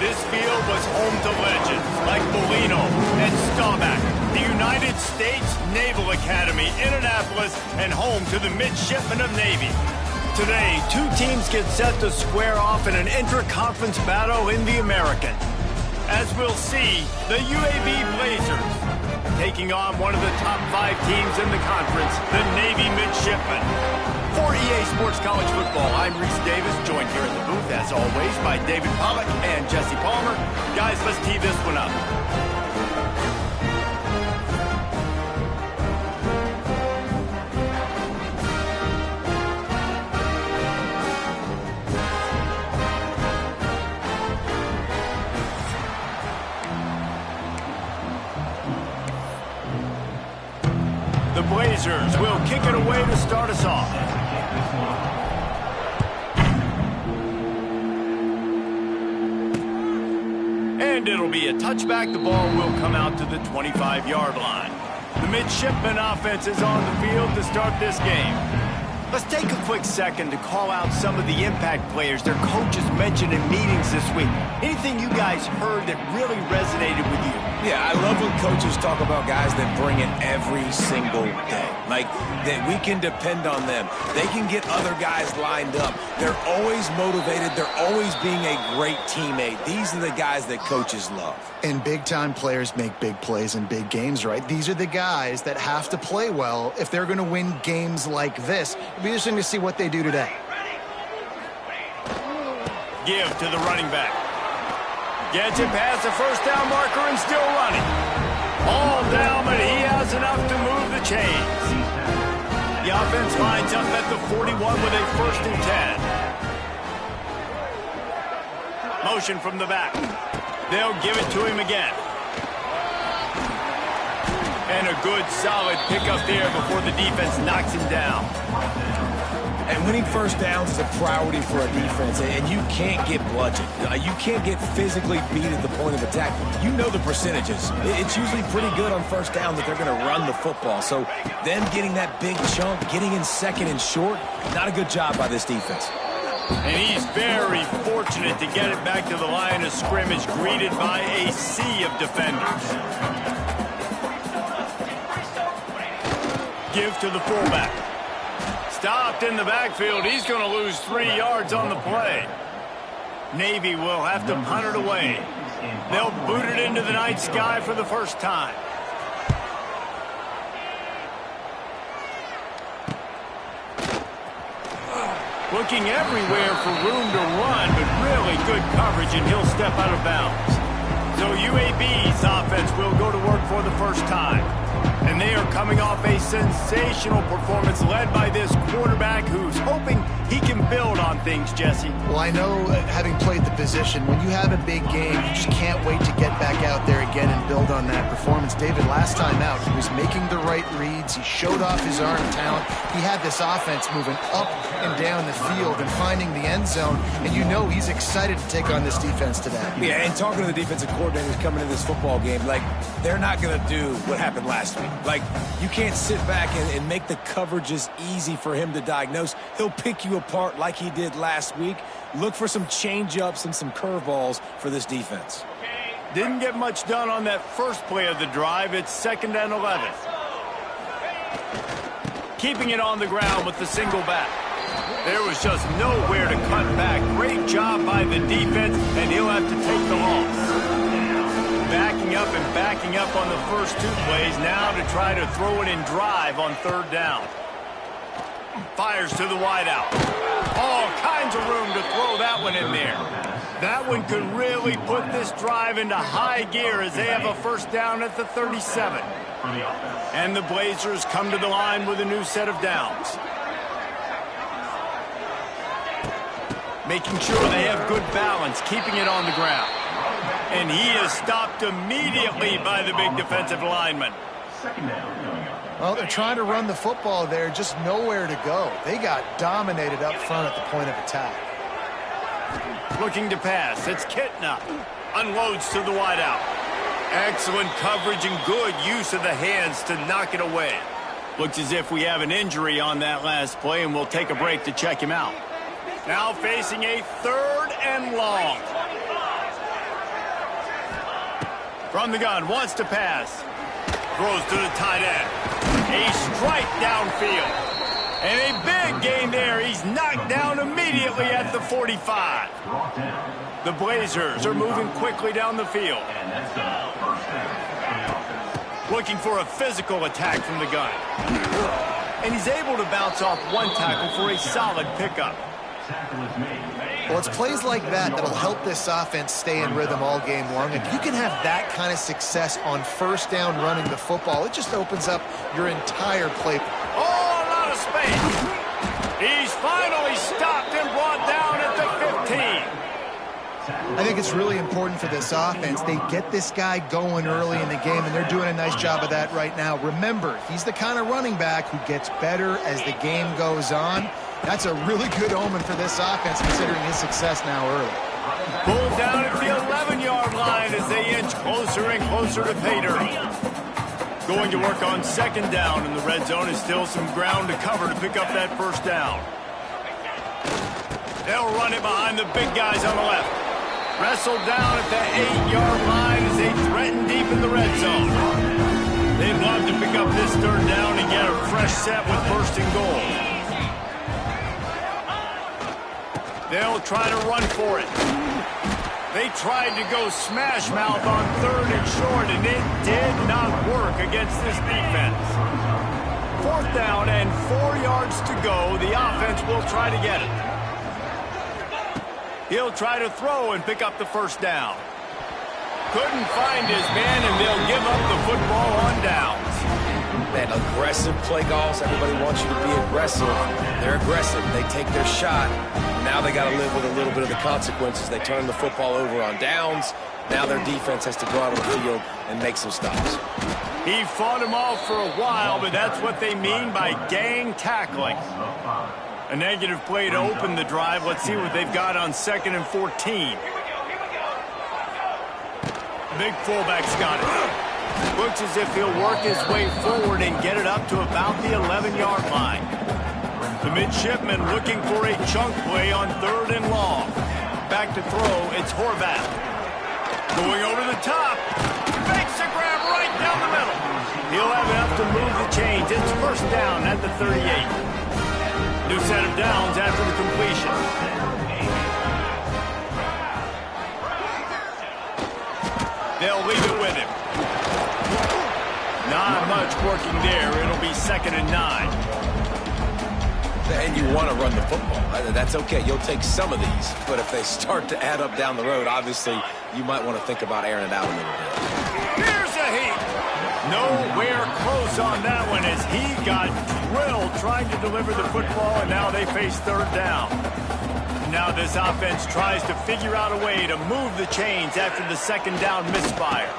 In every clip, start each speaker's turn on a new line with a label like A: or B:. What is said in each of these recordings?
A: This field was home to legends like Molino and Staubach, the United States Naval Academy, Indianapolis, and home to the Midshipmen of Navy. Today, two teams get set to square off in an intra-conference battle in the American. As we'll see, the UAB Blazers taking on one of the top 5 teams in the conference, the Navy Midshipmen. For EA Sports College Football, I'm Reese Davis, joined here in the booth, as always, by David Pollack and Jesse Palmer. Guys, let's tee this one up. The Blazers will kick it away to start us off. And it'll be a touchback. The ball will come out to the 25-yard line. The Midshipmen offense is on the field to start this game. Let's take a quick second to call out some of the impact players their coaches mentioned in meetings this week. Anything you guys heard that really resonated with you?
B: Yeah, I love when coaches talk about guys that bring it every single day. Like, that we can depend on them. They can get other guys lined up. They're always motivated. They're always being a great teammate. These are the guys that coaches love.
C: And big-time players make big plays in big games, right? These are the guys that have to play well if they're going to win games like this. It'll be interesting to see what they do today.
A: Give to the running back. Gets it past the first down marker and still running. All down, but he has enough to move the chains. The offense lines up at the 41 with a 1st and 10. Motion from the back. They'll give it to him again. And a good, solid pickup there before the defense knocks him down.
B: And winning first downs is a priority for a defense, and you can't get bludgeoned. You can't get physically beat at the point of attack. You know the percentages. It's usually pretty good on first down that they're going to run the football. So them getting that big chunk, getting in second and short, not a good job by this defense.
A: And he's very fortunate to get it back to the line of scrimmage, greeted by a sea of defenders. Give to the fullback. Stopped in the backfield. He's going to lose 3 yards on the play. Navy will have to punt it away. They'll boot it into the night sky for the first time. Looking everywhere for room to run, but really good coverage, and he'll step out of bounds. So UAB's offense will go to work for the first time. And they are coming off a sensational performance led by this quarterback who's hoping he can build on things, Jesse.
C: Well, I know, having played the position, when you have a big game, you just can't wait to get back out there again and build on that performance. David, last time out, he was making the right reads. He showed off his arm talent. He had this offense moving up and down the field and finding the end zone. And you know he's excited to take on this defense today.
B: Yeah, and talking to the defensive coordinators coming into this football game, like, they're not going to do what happened last week. Like, you can't sit back and make the coverages easy for him to diagnose. He'll pick you apart like he did last week. Look for some change-ups and some curveballs for this defense.
A: Didn't get much done on that first play of the drive. It's 2nd and 11. Keeping it on the ground with the single back. There was just nowhere to cut back. Great job by the defense, and he'll have to take the loss. Backing up on the first 2 plays now to try to throw it in drive on 3rd down. Fires to the wideout. All kinds of room to throw that one in there. That one could really put this drive into high gear as they have a first down at the 37. And the Blazers come to the line with a new set of downs. Making sure they have good balance, keeping it on the ground. And he is stopped immediately by the big defensive lineman.
C: Well, they're trying to run the football there, just nowhere to go. They got dominated up front at the point of attack.
A: Looking to pass. It's Kitna. Unloads to the wideout. Excellent coverage and good use of the hands to knock it away. Looks as if we have an injury on that last play, and we'll take a break to check him out. Now facing a 3rd and long. From the gun, wants to pass. Throws to the tight end. A strike downfield. And a big gain there. He's knocked down immediately at the 45. The Blazers are moving quickly down the field. Looking for a physical attack from the gun. And he's able to bounce off one tackle for a solid pickup.
C: Well, it's plays like that that'll help this offense stay in rhythm all game long. If you can have that kind of success on first down running the football, it just opens up your entire play.
A: Oh, a lot of space. He's finally stopped and brought down at the 15.
C: I think it's really important for this offense. They get this guy going early in the game, and they're doing a nice job of that right now. Remember, he's the kind of running back who gets better as the game goes on. That's a really good omen for this offense, considering his success now early.
A: Pulled down at the 11-yard line as they inch closer and closer to pay dirt. Going to work on second down, and the red zone is still some ground to cover to pick up that first down. They'll run it behind the big guys on the left. Wrestled down at the 8-yard line as they threaten deep in the red zone. They'd love to pick up this third down and get a fresh set with first and goal. They'll try to run for it. They tried to go smash mouth on third and short, and it did not work against this defense. Fourth down and 4 yards to go. The offense will try to get it. He'll try to throw and pick up the first down. Couldn't find his man, and they'll give up the football on downs.
B: Man, aggressive play calls. Everybody wants you to be aggressive. They're aggressive. They take their shot. Now they got to live with a little bit of the consequences. They turn the football over on downs. Now their defense has to go out on the field and make some stops.
A: He fought him off for a while, but that's what they mean by gang tackling. A negative play to open the drive. Let's see what they've got on 2nd and 14. Big fullback's got it. Looks as if he'll work his way forward and get it up to about the 11-yard line. The midshipman looking for a chunk play on 3rd and long. Back to throw, it's Horvath. Going over the top. Makes a grab right down the middle. He'll have enough to move the chains. It's first down at the 38. New set of downs after the completion. They'll leave it with him. Not much working there. It'll be 2nd and 9.
B: And you want to run the football. That's okay. You'll take some of these. But if they start to add up down the road, obviously, you might want to think about airing it out a little bit.
A: Here's a heat. Nowhere close on that one as he got drilled trying to deliver the football, and now they face 3rd down. Now this offense tries to figure out a way to move the chains after the 2nd down misfire.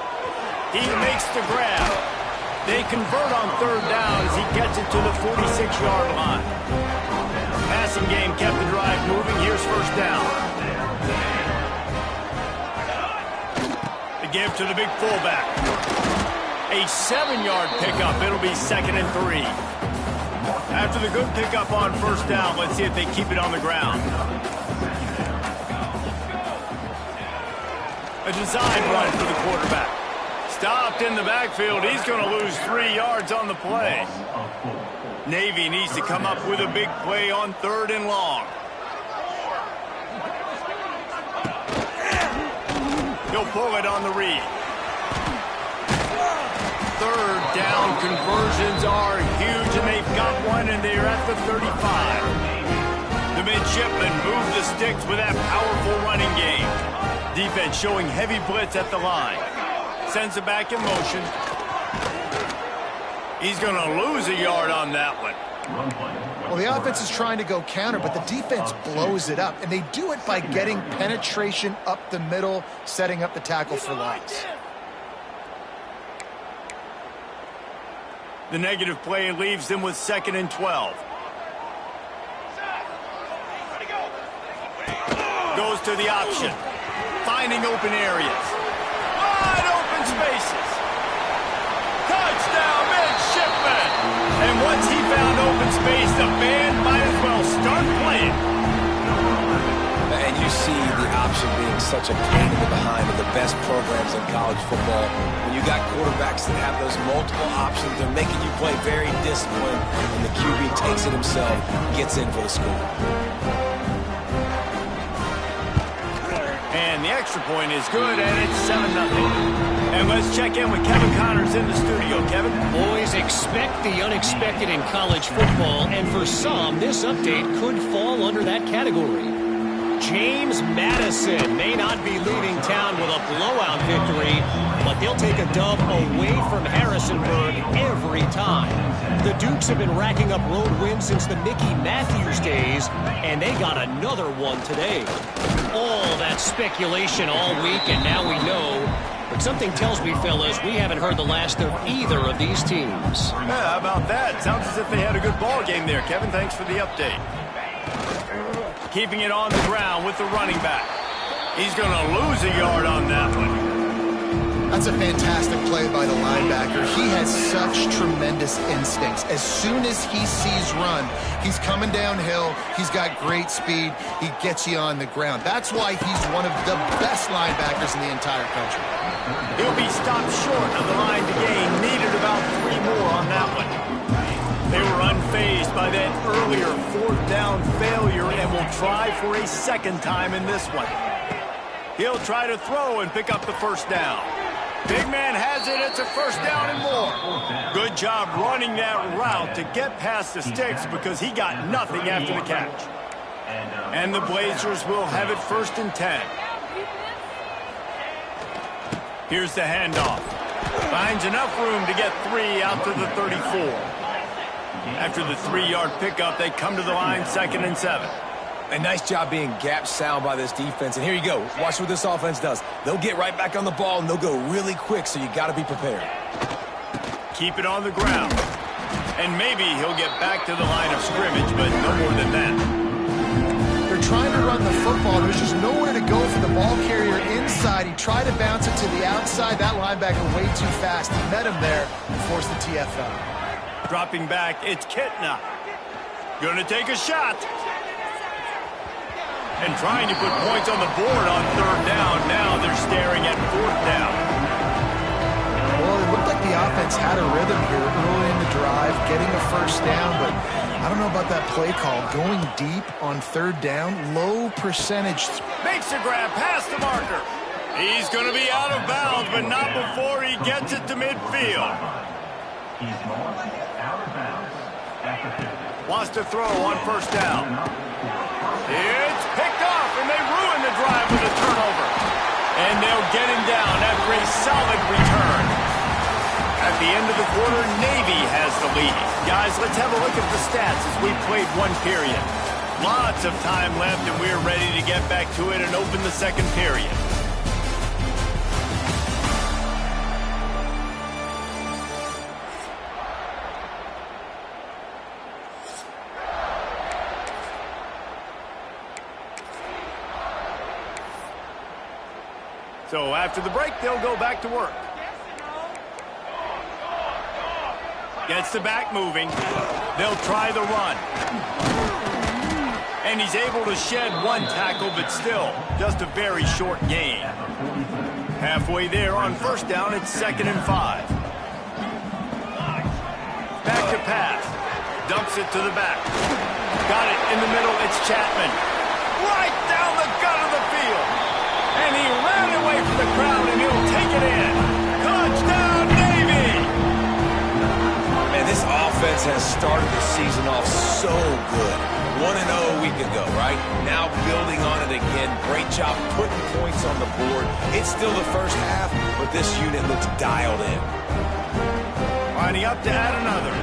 A: He makes the grab. They convert on 3rd down as he gets it to the 46-yard line. Passing game kept the drive moving. Here's first down. The give to the big fullback. A 7-yard pickup. It'll be 2nd and 3. After the good pickup on first down, let's see if they keep it on the ground. A design run for the quarterback. Stopped in the backfield. He's going to lose 3 yards on the play. Navy needs to come up with a big play on 3rd and long. He'll pull it on the read. 3rd down conversions are huge, and they've got one, and they're at the 35. The midshipmen move the sticks with that powerful running game. Defense showing heavy blitz at the line. Sends it back in motion. He's going to lose a yard on that one.
C: Well, the offense is trying to go counter, but the defense blows it up, and they do it by getting penetration up the middle, setting up the tackle for loss.
A: The negative play leaves them with 2nd and 12. Goes to the option. Finding open areas. Wide open spaces. Touchdown, midshipman! And once he found open space, the band might as well start playing.
B: And you see the option option being such a pain in the behind of the best programs in college football. When you got quarterbacks that have those multiple options, they're making you play very disciplined, and the QB takes it himself, gets in for the score.
A: And the extra point is good, and it's 7-0. And let's check in with Kevin Connors in the studio. Kevin?
D: Boys, expect the unexpected in college football, and for some, this update could fall under that category. James Madison may not be leaving town with a blowout victory, but they'll take a dub away from Harrisonburg every time. The Dukes have been racking up road wins since the Mickey Matthews days, and they got another one today. All that speculation all week, and now we know. But something tells me, fellas, we haven't heard the last of either of these teams.
A: Yeah, how about that? Sounds as if they had a good ball game there, Kevin. Thanks for the update. Keeping it on the ground with the running back. He's going to lose a yard on that one.
C: That's a fantastic play by the linebacker. He has such tremendous instincts. As soon as he sees run, he's coming downhill. He's got great speed. He gets you on the ground. That's why he's one of the best linebackers in the entire country.
A: He'll be stopped short of the line to gain. Needed about 3 more on that one. They were unfazed by that earlier 4th down failure and will try for a second time in this one. He'll try to throw and pick up the first down. Big man has it. It's a first down and more. Good job running that route to get past the sticks because he got nothing after the catch. And the Blazers will have it 1st and 10. Here's the handoff. Finds enough room to get 3 out to the 34. After the 3-yard pickup, they come to the line 2nd and 7.
B: A nice job being gap sound by this defense. And here you go. Watch what this offense does. They'll get right back on the ball, and they'll go really quick, so you got to be prepared.
A: Keep it on the ground. And maybe he'll get back to the line of scrimmage, but no more than that.
C: They're trying to run the football. There's just nowhere to go for the ball carrier inside. He tried to bounce it to the outside. That linebacker way too fast. He met him there and forced the TFL.
A: Dropping back, it's Kitna. Gonna take a shot. And trying to put points on the board on 3rd down. Now they're staring at 4th down.
C: Well, it looked like the offense had a rhythm here early in the drive, getting a first down, but I don't know about that play call. Going deep on 3rd down, low percentage.
A: Makes a grab past the marker. He's going to be out of bounds, but not before he gets it to midfield. Wants to throw on 1st down. It's picked off, and they ruin the drive with a turnover. And they'll get him down after a solid return. At the end of the quarter, Navy has the lead. Guys, let's have a look at the stats as we played 1 period. Lots of time left, and we're ready to get back to it and open the 2nd period. So after the break, they'll go back to work. Gets the back moving. They'll try the run. And he's able to shed 1 tackle, but still, just a very short gain. Halfway there on 1st down, it's 2nd and 5. Back to pass. Dumps it to the back. Got it in the middle, it's Chapman. Right down the gut of the field. And he ran away from the crowd, and he'll take it in. Touchdown, Navy!
B: Man, this offense has started the season off so good. 1-0 a week ago, right? Now building on it again. Great job putting points on the board. It's still the first half, but this unit looks dialed in.
A: Lining up to add another.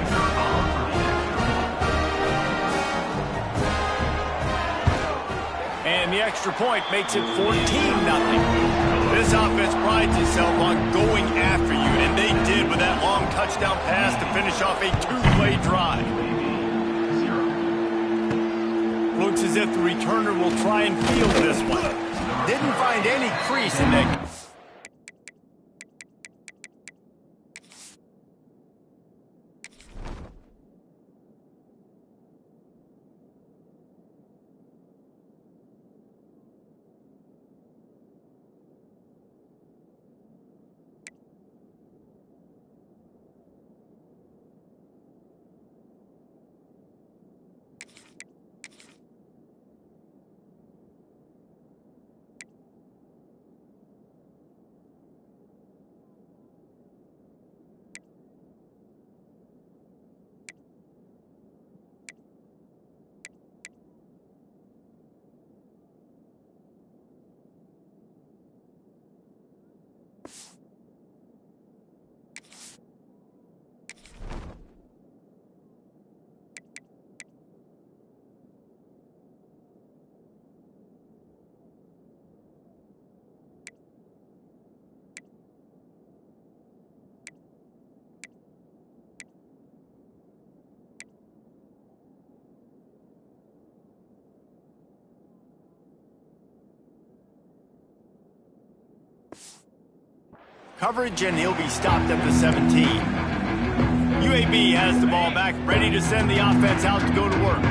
A: And the extra point makes it 14-0. This offense prides itself on going after you, and they did with that long touchdown pass to finish off a 2-play drive. Looks as if the returner will try and field this one. Didn't find any crease in that. coverage, and he'll be stopped at the 17. UAB has the ball back, ready to send the offense out to go to work.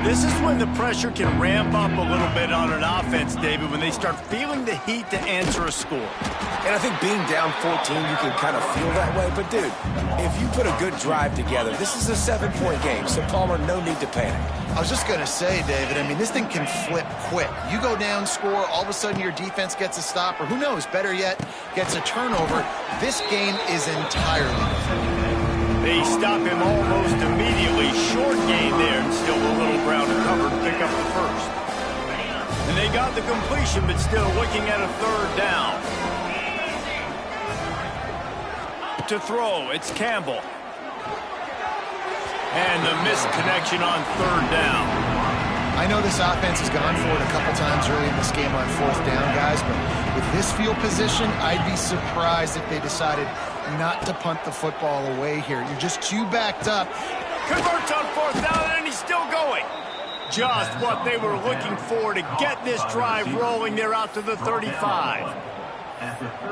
A: This is when the pressure can ramp up a little bit on an offense, David, when they start feeling the heat to answer a score.
B: And I think being down 14, you can kind of feel that way. But, dude, if you put a good drive together, this is a 7-point game. So, Palmer, no need to panic.
C: I was just going to say, David, I mean, this thing can flip quick. You go down, score, all of a sudden your defense gets a stop, or who knows, better yet, gets a turnover. This game is entirely different.
A: They stop him almost immediately. Short gain there, and still a little ground to cover to pick up the first. And they got the completion, but still looking at a third down. To throw, it's Campbell. And the missed connection on third down.
C: I know this offense has gone for it a couple times early in this game on fourth down, guys, but with this field position, I'd be surprised if they decided not to punt the football away here. You're just too backed up.
A: Converts on fourth down, and he's still going. Just what they were looking for to get this drive rolling. They're out to the 35.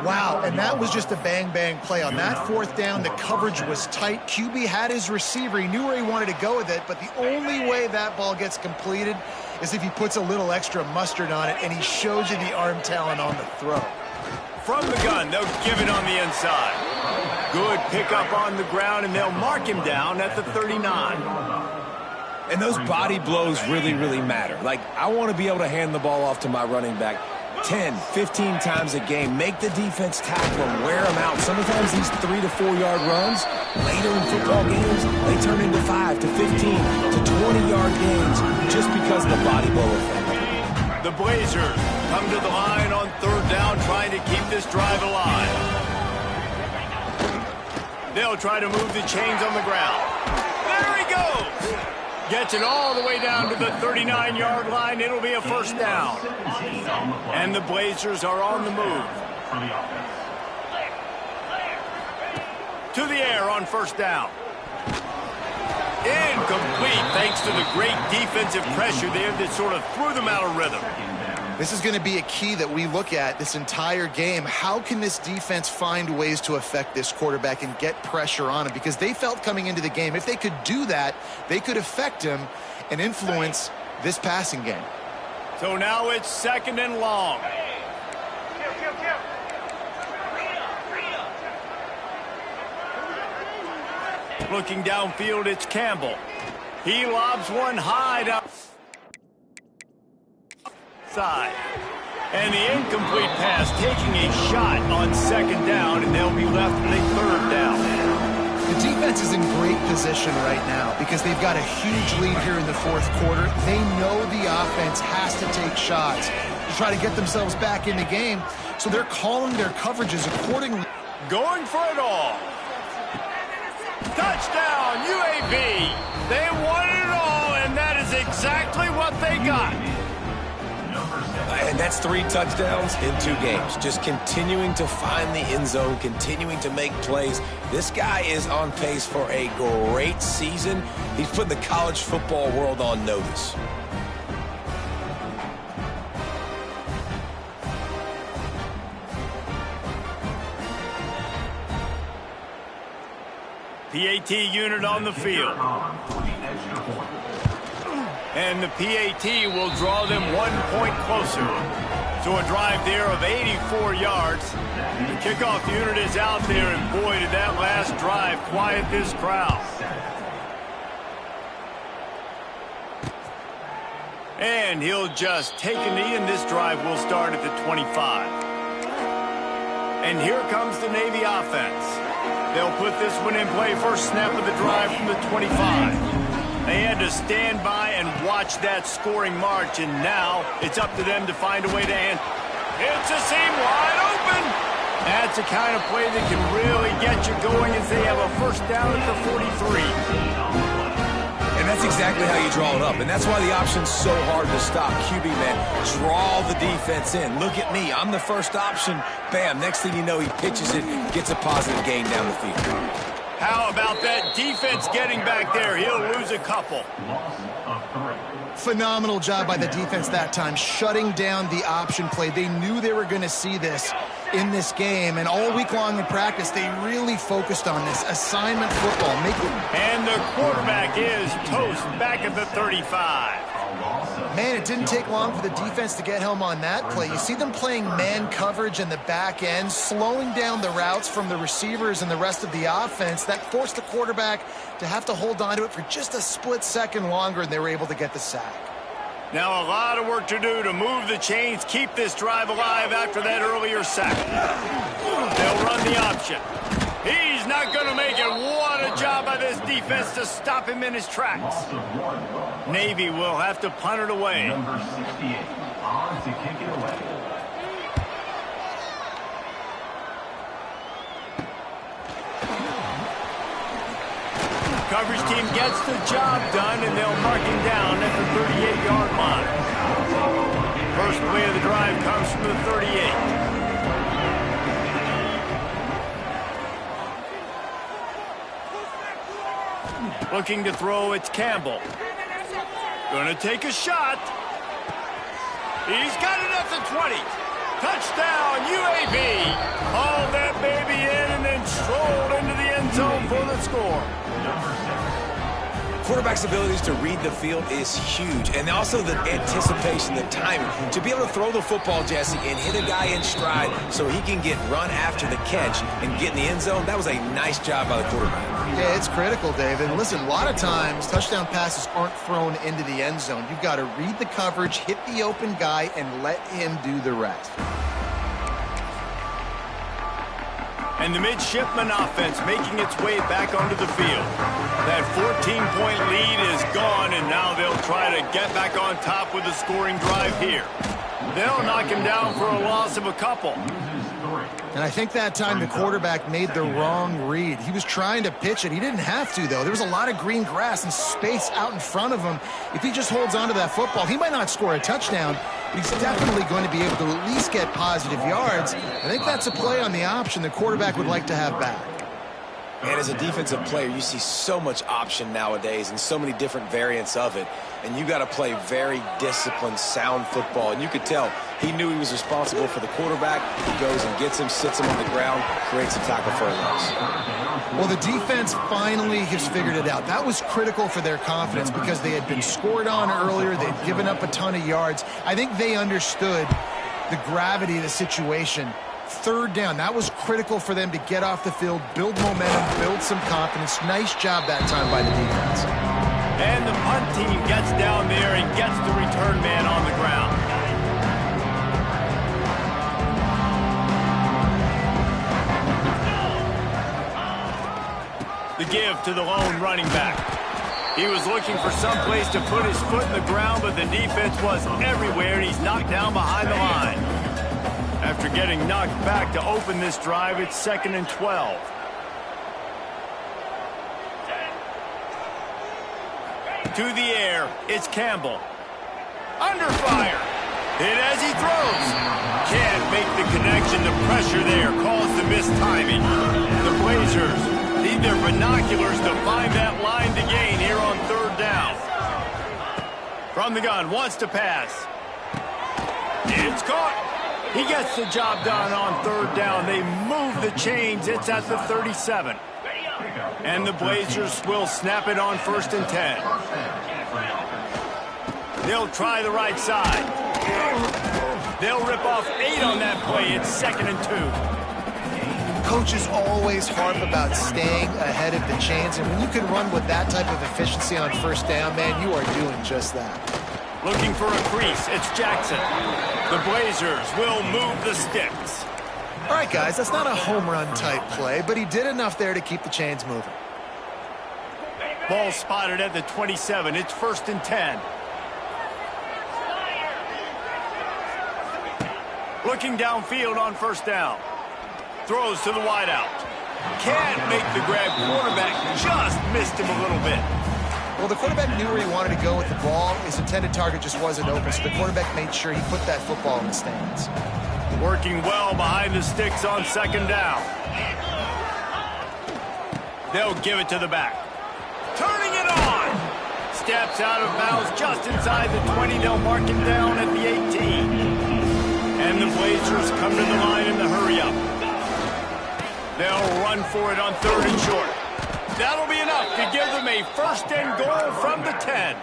C: Wow, and that was just a bang-bang play. On that fourth down, the coverage was tight. QB had his receiver. He knew where he wanted to go with it, but the only way that ball gets completed is if he puts a little extra mustard on it, and he shows you the arm talent on the throw.
A: From the gun, they'll give it on the inside. Good pickup on the ground, and they'll mark him down at the 39.
B: And those body blows really, really matter. Like, I want to be able to hand the ball off to my running back 10, 15 times a game. Make the defense tackle them, wear them out. Sometimes these 3 to 4 yard runs, later in football games, they turn into 5 to 15 to 20-yard gains just because of the body blow effect.
A: The Blazers come to the line on third down, trying to keep this drive alive. They'll try to move the chains on the ground. There he goes! Gets it all the way down to the 39-yard line. It'll be a first down. And the Blazers are on the move. To the air on first down. Incomplete, thanks to the great defensive pressure there that sort of threw them out of rhythm.
C: This is going to be a key that we look at this entire game. How can this defense find ways to affect this quarterback and get pressure on him? Because they felt coming into the game, if they could do that, they could affect him and influence this passing game.
A: So now it's second and long. Looking downfield, it's Campbell. He lobs one high down side. And the incomplete pass taking a shot on second down, and they'll be left with a third down.
C: The defense is in great position right now because they've got a huge lead here in the fourth quarter. They know the offense has to take shots to try to get themselves back in the game, so they're calling their coverages accordingly.
A: Going for it all. Touchdown, UAB. They wanted it all, and that is exactly what they got.
B: And that's 3 touchdowns in 2 games. Just continuing to find the end zone, continuing to make plays. This guy is on pace for a great season. He's putting the college football world on notice.
A: PAT unit on the field. And the PAT will draw them 1 point closer. So a drive there of 84 yards. The kickoff unit is out there, and boy, did that last drive quiet this crowd. And he'll just take a knee, and this drive will start at the 25. And here comes the Navy offense. They'll put this one in play, first snap of the drive from the 25. They had to stand by and watch that scoring march, and now it's up to them to find a way to end. It's a seam wide open. That's the kind of play that can really get you going as they have a first down at the 43.
B: And that's exactly how you draw it up, and that's why the option's so hard to stop. QB, man, draw the defense in. Look at me. I'm the first option. Bam. Next thing you know, he pitches it, gets a positive gain down the field.
A: How about that defense getting back there? He'll lose a couple.
C: Phenomenal job by the defense that time, shutting down the option play. They knew they were going to see this. in this game, and all week long in practice, they really focused on this assignment football.
A: And the quarterback is toast back at the 35.
C: Man, it didn't take long for the defense to get home on that play. You see them playing man coverage in the back end, slowing down the routes from the receivers and the rest of the offense. That forced the quarterback to have to hold on to it for just a split second longer, and they were able to get the sack.
A: Now a lot of work to do to move the chains, keep this drive alive after that earlier sack. They'll run the option. He's not going to make it. What a job by this defense to stop him in his tracks. Navy will have to punt it away.
E: Number 68 on to kick it away.
A: Coverage team gets the job done, and they'll mark him down at the 38-yard line. First play of the drive comes from the 38. Looking to throw, it's Campbell. Gonna take a shot. He's got it at the 20. Touchdown, UAB. Hauled that baby in and then strolled into the end zone for the score.
B: Quarterback's abilities to read the field is huge, and also the anticipation, the timing. To be able to throw the football, Jesse, and hit a guy in stride so he can get run after the catch and get in the end zone, that was a nice job by the quarterback.
C: Yeah, it's critical, Dave. And listen, a lot of times touchdown passes aren't thrown into the end zone. You've got to read the coverage, hit the open guy, and let him do the rest.
A: And the midshipman offense making its way back onto the field. That 14-point lead is gone, and now they'll try to get back on top with a scoring drive here. They'll knock him down for a loss of a couple.
C: And I think that time the quarterback made the wrong read. He was trying to pitch it. He didn't have to, though. There was a lot of green grass and space out in front of him. If he just holds on to that football, he might not score a touchdown, but he's definitely going to be able to at least get positive yards. I think that's a play on the option the quarterback would like to have back.
B: And as a defensive player, you see so much option nowadays and so many different variants of it. And you got to play very disciplined, sound football. And you could tell he knew he was responsible for the quarterback. He goes and gets him, sits him on the ground, creates a tackle for a loss.
C: Well, the defense finally has figured it out. That was critical for their confidence because they had been scored on earlier. They'd given up a ton of yards. I think they understood the gravity of the situation. Third down, that was critical for them to get off the field, build momentum, build some confidence. Nice job that time by the defense.
A: And the punt team gets down there and gets the return man on the ground. The give to the lone running back. He was looking for some place to put his foot in the ground, but the defense was everywhere, and he's knocked down behind the line. After getting knocked back to open this drive, it's 2nd and 12. To the air, it's Campbell. Under fire. Hit as he throws. Can't make the connection. The pressure there caused the missed timing. The Blazers need their binoculars to find that line to gain here on 3rd down. From the gun, wants to pass. It's caught. He gets the job done on 3rd down. They move the chains. It's at the 37. And the Blazers will snap it on 1st and 10. They'll try the right side. They'll rip off 8 on that play. It's 2nd and 2.
C: Coaches always harp about staying ahead of the chains, and when you can run with that type of efficiency on 1st down, man, you are doing just that.
A: Looking for a crease, it's Jackson. The Blazers will move the sticks.
C: All right, guys, that's not a home run type play, but he did enough there to keep the chains moving.
A: Ball spotted at the 27. It's 1st and 10. Looking downfield on 1st down. Throws to the wideout. Can't make the grab. Quarterback just missed him a little bit.
C: Well, the quarterback knew where he wanted to go with the ball. His intended target just wasn't open, so the quarterback made sure he put that football in the stands.
A: Working well behind the sticks on 2nd down. They'll give it to the back. Turning it on. Steps out of bounds just inside the 20. They'll mark him down at the 18. And And the Blazers come to the line in the hurry-up. They'll run for it on 3rd and short. That'll be enough to give them a 1st and goal from the 10.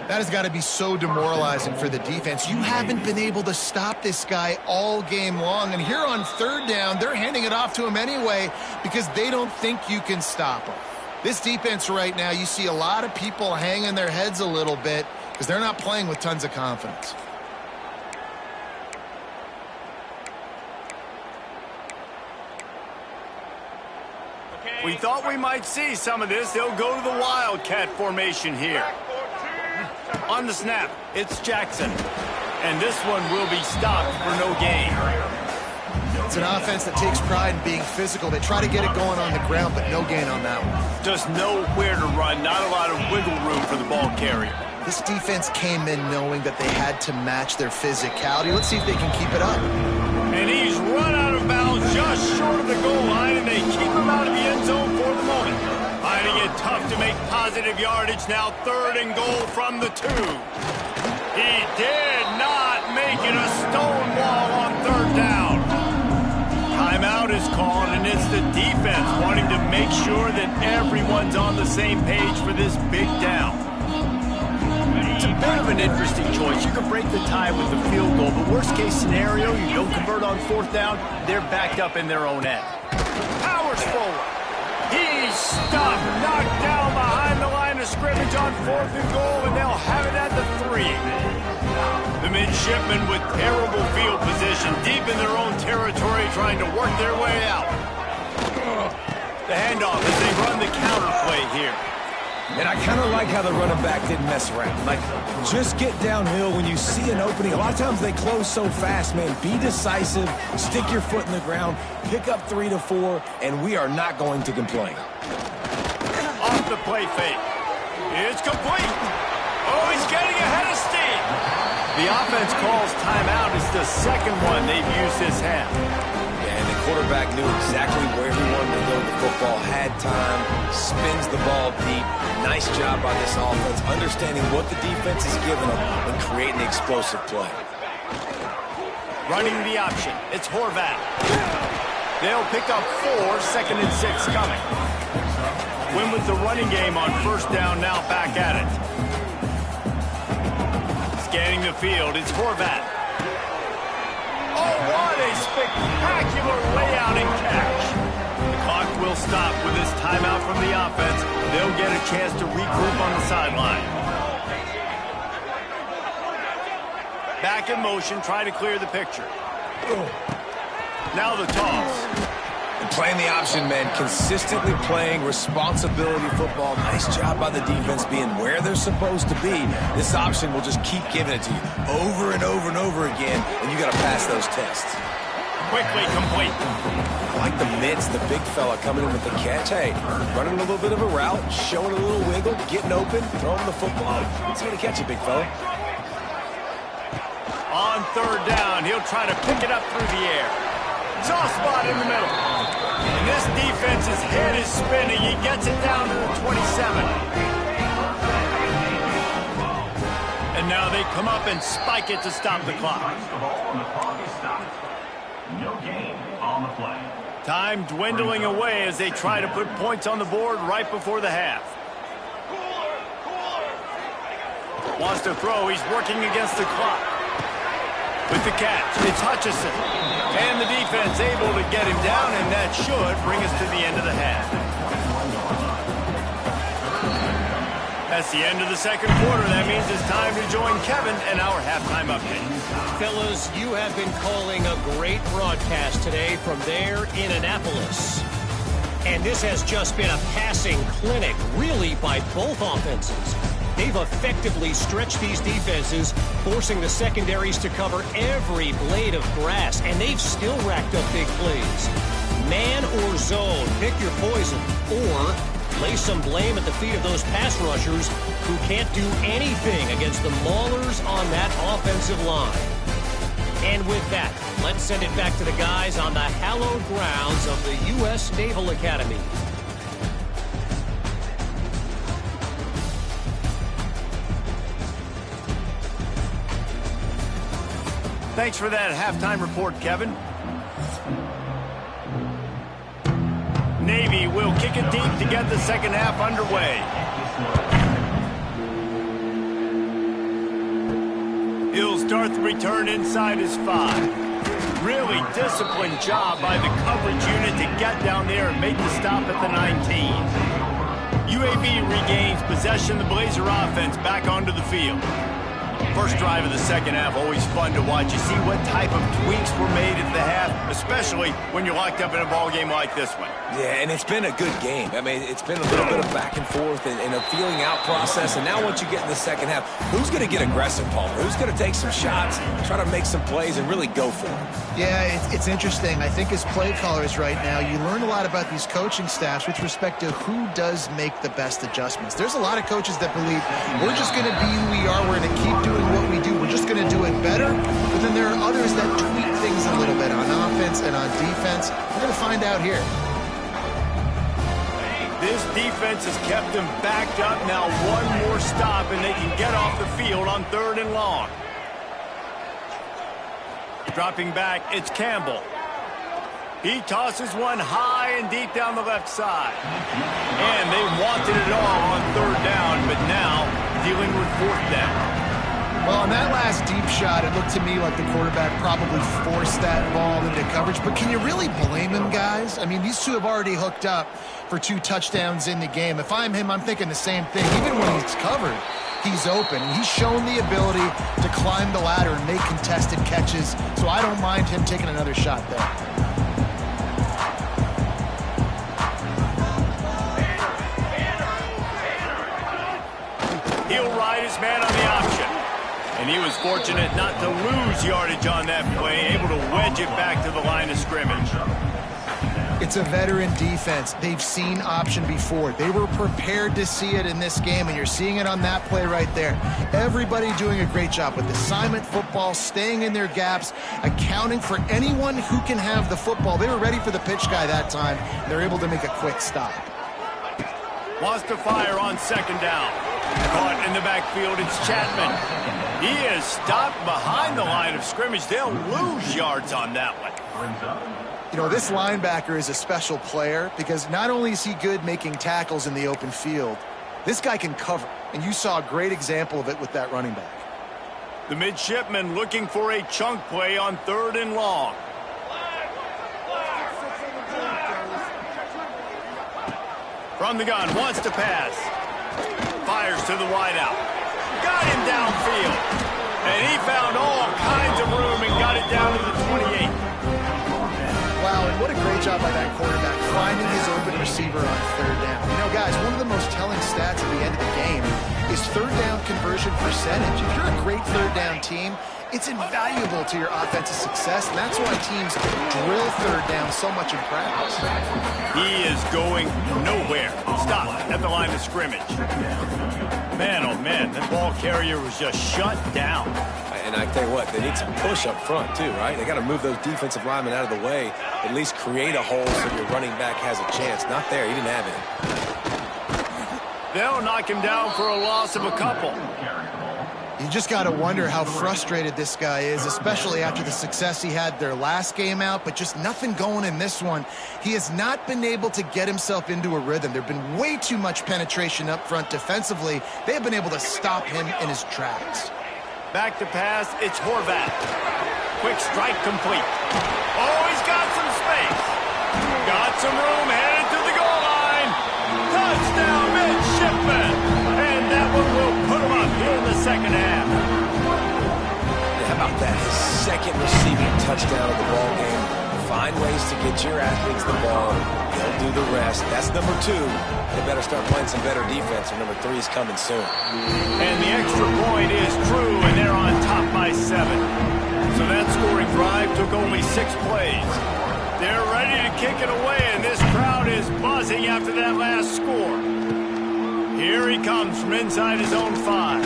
C: That has got to be so demoralizing for the defense. You haven't been able to stop this guy all game long. And here on 3rd down, they're handing it off to him anyway because they don't think you can stop him. This defense right now, you see a lot of people hanging their heads a little bit because they're not playing with tons of confidence.
A: We thought we might see some of this. They'll go to the Wildcat formation here. On the snap, it's Jackson. And this one will be stopped for no gain.
C: It's an offense that takes pride in being physical. They try to get it going on the ground, but no gain on that one.
A: Just nowhere to run. Not a lot of wiggle room for the ball carrier.
C: This defense came in knowing that they had to match their physicality. Let's see if they can keep it up.
A: And he's run out of bounds just short of the goal line, and they keep him out of the end zone for the moment. Finding it tough to make positive yardage now. 3rd and goal from the 2. He did not make it a stone wall on 3rd down. Timeout is called, and it's the defense wanting to make sure that everyone's on the same page for this big down. It's a bit of an interesting choice. You can break the tie with the field goal, but worst case scenario, you don't convert on 4th down, they're backed up in their own end. Powers forward. He's stopped, knocked down behind the line of scrimmage on 4th and goal, and they'll have it at the 3. The midshipmen with terrible field position, deep in their own territory, trying to work their way out. The handoff as they run the counter play here.
B: And I kind of like how the running back didn't mess around. Like, just get downhill when you see an opening. A lot of times they close so fast, man. Be decisive, stick your foot in the ground, pick up 3 to 4, and we are not going to complain.
A: Off the play fake. It's complete. Oh, he's getting ahead of steam. The offense calls timeout. It's the 2nd one they've used this half.
B: And the quarterback knew exactly where he wanted to go with the football, had time, spins the ball deep. Nice job by this offense, understanding what the defense is giving them and creating the explosive play.
A: Running the option. It's Horvat. They'll pick up 4, 2nd and 6 coming. Win with the running game on 1st down, now back at it. Scanning the field, it's Horvat. Oh, what a spectacular layout and catch. The clock will stop with this timeout from the offense. They'll get a chance to regroup on the sideline. Back in motion, try to clear the picture. Now the toss.
B: And playing the option, man, consistently playing responsibility football. Nice job by the defense being where they're supposed to be. This option will just keep giving it to you over and over and over again, and you got to pass those tests.
A: Quickly complete.
B: I like the mitts, the big fella coming in with the catch. Hey, running a little bit of a route, showing a little wiggle, getting open, throwing the football. It's going to catch you, big fella.
A: On 3rd down, he'll try to pick it up through the air. Soft spot in the middle. And this defense's head is spinning. He gets it down to the 27. And now they come up and spike it to stop the clock.
E: No gain on the play.
A: Time dwindling away as they try to put points on the board right before the half. Wants to throw. He's working against the clock. With the catch, it's Hutchison. And the defense able to get him down, and that should bring us to the end of the half. That's the end of the 2nd quarter. That means it's time to join Kevin and our halftime update.
D: Fellas, you have been calling a great broadcast today from there in Annapolis. And this has just been a passing clinic, really, by both offenses. They've effectively stretched these defenses, forcing the secondaries to cover every blade of grass, and they've still racked up big plays. Man or zone, pick your poison, or lay some blame at the feet of those pass rushers who can't do anything against the maulers on that offensive line. And with that, let's send it back to the guys on the hallowed grounds of the U.S. Naval Academy.
A: Thanks for that halftime report, Kevin. Navy will kick it deep to get the second half underway. He'll start the return inside his 5. Really disciplined job by the coverage unit to get down there and make the stop at the 19. UAB regains possession of the Blazer offense back onto the field. First drive of the second half, always fun to watch. You see what type of tweaks were made at the half, especially when you're locked up in a ball game like this one.
B: Yeah, and it's been a good game. I mean, it's been a little bit of back and forth and a feeling out process. And now once you get in the second half, who's going to get aggressive, Palmer? Who's going to take some shots, try to make some plays, and really go for it?
C: Yeah, it's interesting. I think as play callers right now, you learn a lot about these coaching staffs with respect to who does make the best adjustments. There's a lot of coaches that believe we're just going to be who we are. We're going to keep doing what we do. We're just going to do it better. But then there are others that tweak things a little bit on offense and on defense. We're going to find out here.
A: This defense has kept them backed up. Now one more stop, and they can get off the field on 3rd and long. Dropping back, it's Campbell. He tosses one high and deep down the left side. And they wanted it all on 3rd down, but now dealing with 4th down.
C: Well, on that last deep shot, it looked to me like the quarterback probably forced that ball into coverage. But can you really blame him, guys? I mean, these two have already hooked up for 2 touchdowns in the game. If I'm him, I'm thinking the same thing. Even when he's covered, he's open. He's shown the ability to climb the ladder and make contested catches. So I don't mind him taking another shot there.
A: He'll ride his man on the option. And he was fortunate not to lose yardage on that play, able to wedge it back to the line of scrimmage.
C: It's a veteran defense. They've seen option before. They were prepared to see it in this game, and you're seeing it on that play right there. Everybody doing a great job with assignment football, staying in their gaps, accounting for anyone who can have the football. They were ready for the pitch guy that time. They're able to make a quick stop.
A: Wants to fire on 2nd down. Caught in the backfield, it's Chapman. He is stopped behind the line of scrimmage. They'll lose yards on that one.
C: You know, this linebacker is a special player because not only is he good making tackles in the open field, this guy can cover. And you saw a great example of it with that running back.
A: The midshipman looking for a chunk play on 3rd and long. From the gun, wants to pass. Fires to the wideout. Got him downfield. And he found all kinds of room and got it down to the 28.
C: Wow, and what a great job by that quarterback finding his open receiver on 3rd down. You know, guys, one of the most telling stats at the end of the game is 3rd down conversion percentage. If you're a great 3rd down team, it's invaluable to your offensive success, and that's why teams drill 3rd down so much in practice.
A: He is going nowhere. Stop at the line of scrimmage. Man, oh man, that ball carrier was just shut down.
B: And I tell you what, they need some push up front too, right? They got to move those defensive linemen out of the way, at least create a hole so your running back has a chance. Not there, he didn't have it.
A: They'll knock him down for a loss of a couple.
C: You just got to wonder how frustrated this guy is, especially after the success he had their last game out, but just nothing going in this one. He has not been able to get himself into a rhythm. There have been way too much penetration up front defensively. They have been able to stop him in his tracks.
A: Back to pass, it's Horvat. Quick strike complete. Oh, he's got some space. Got some room, headed to the goal line. Touchdown, midshipman. And that one will put him up here in the second half.
B: How about that second receiving touchdown of the ball game? Find ways to get your athletes the ball. They'll do the rest. That's number 2. They better start playing some better defense, or number 3 is coming soon.
A: And the extra point is true, and they're on top by 7. So that scoring drive took only 6 plays. They're ready to kick it away, and this crowd is buzzing after that last score. Here he comes from inside his own 5.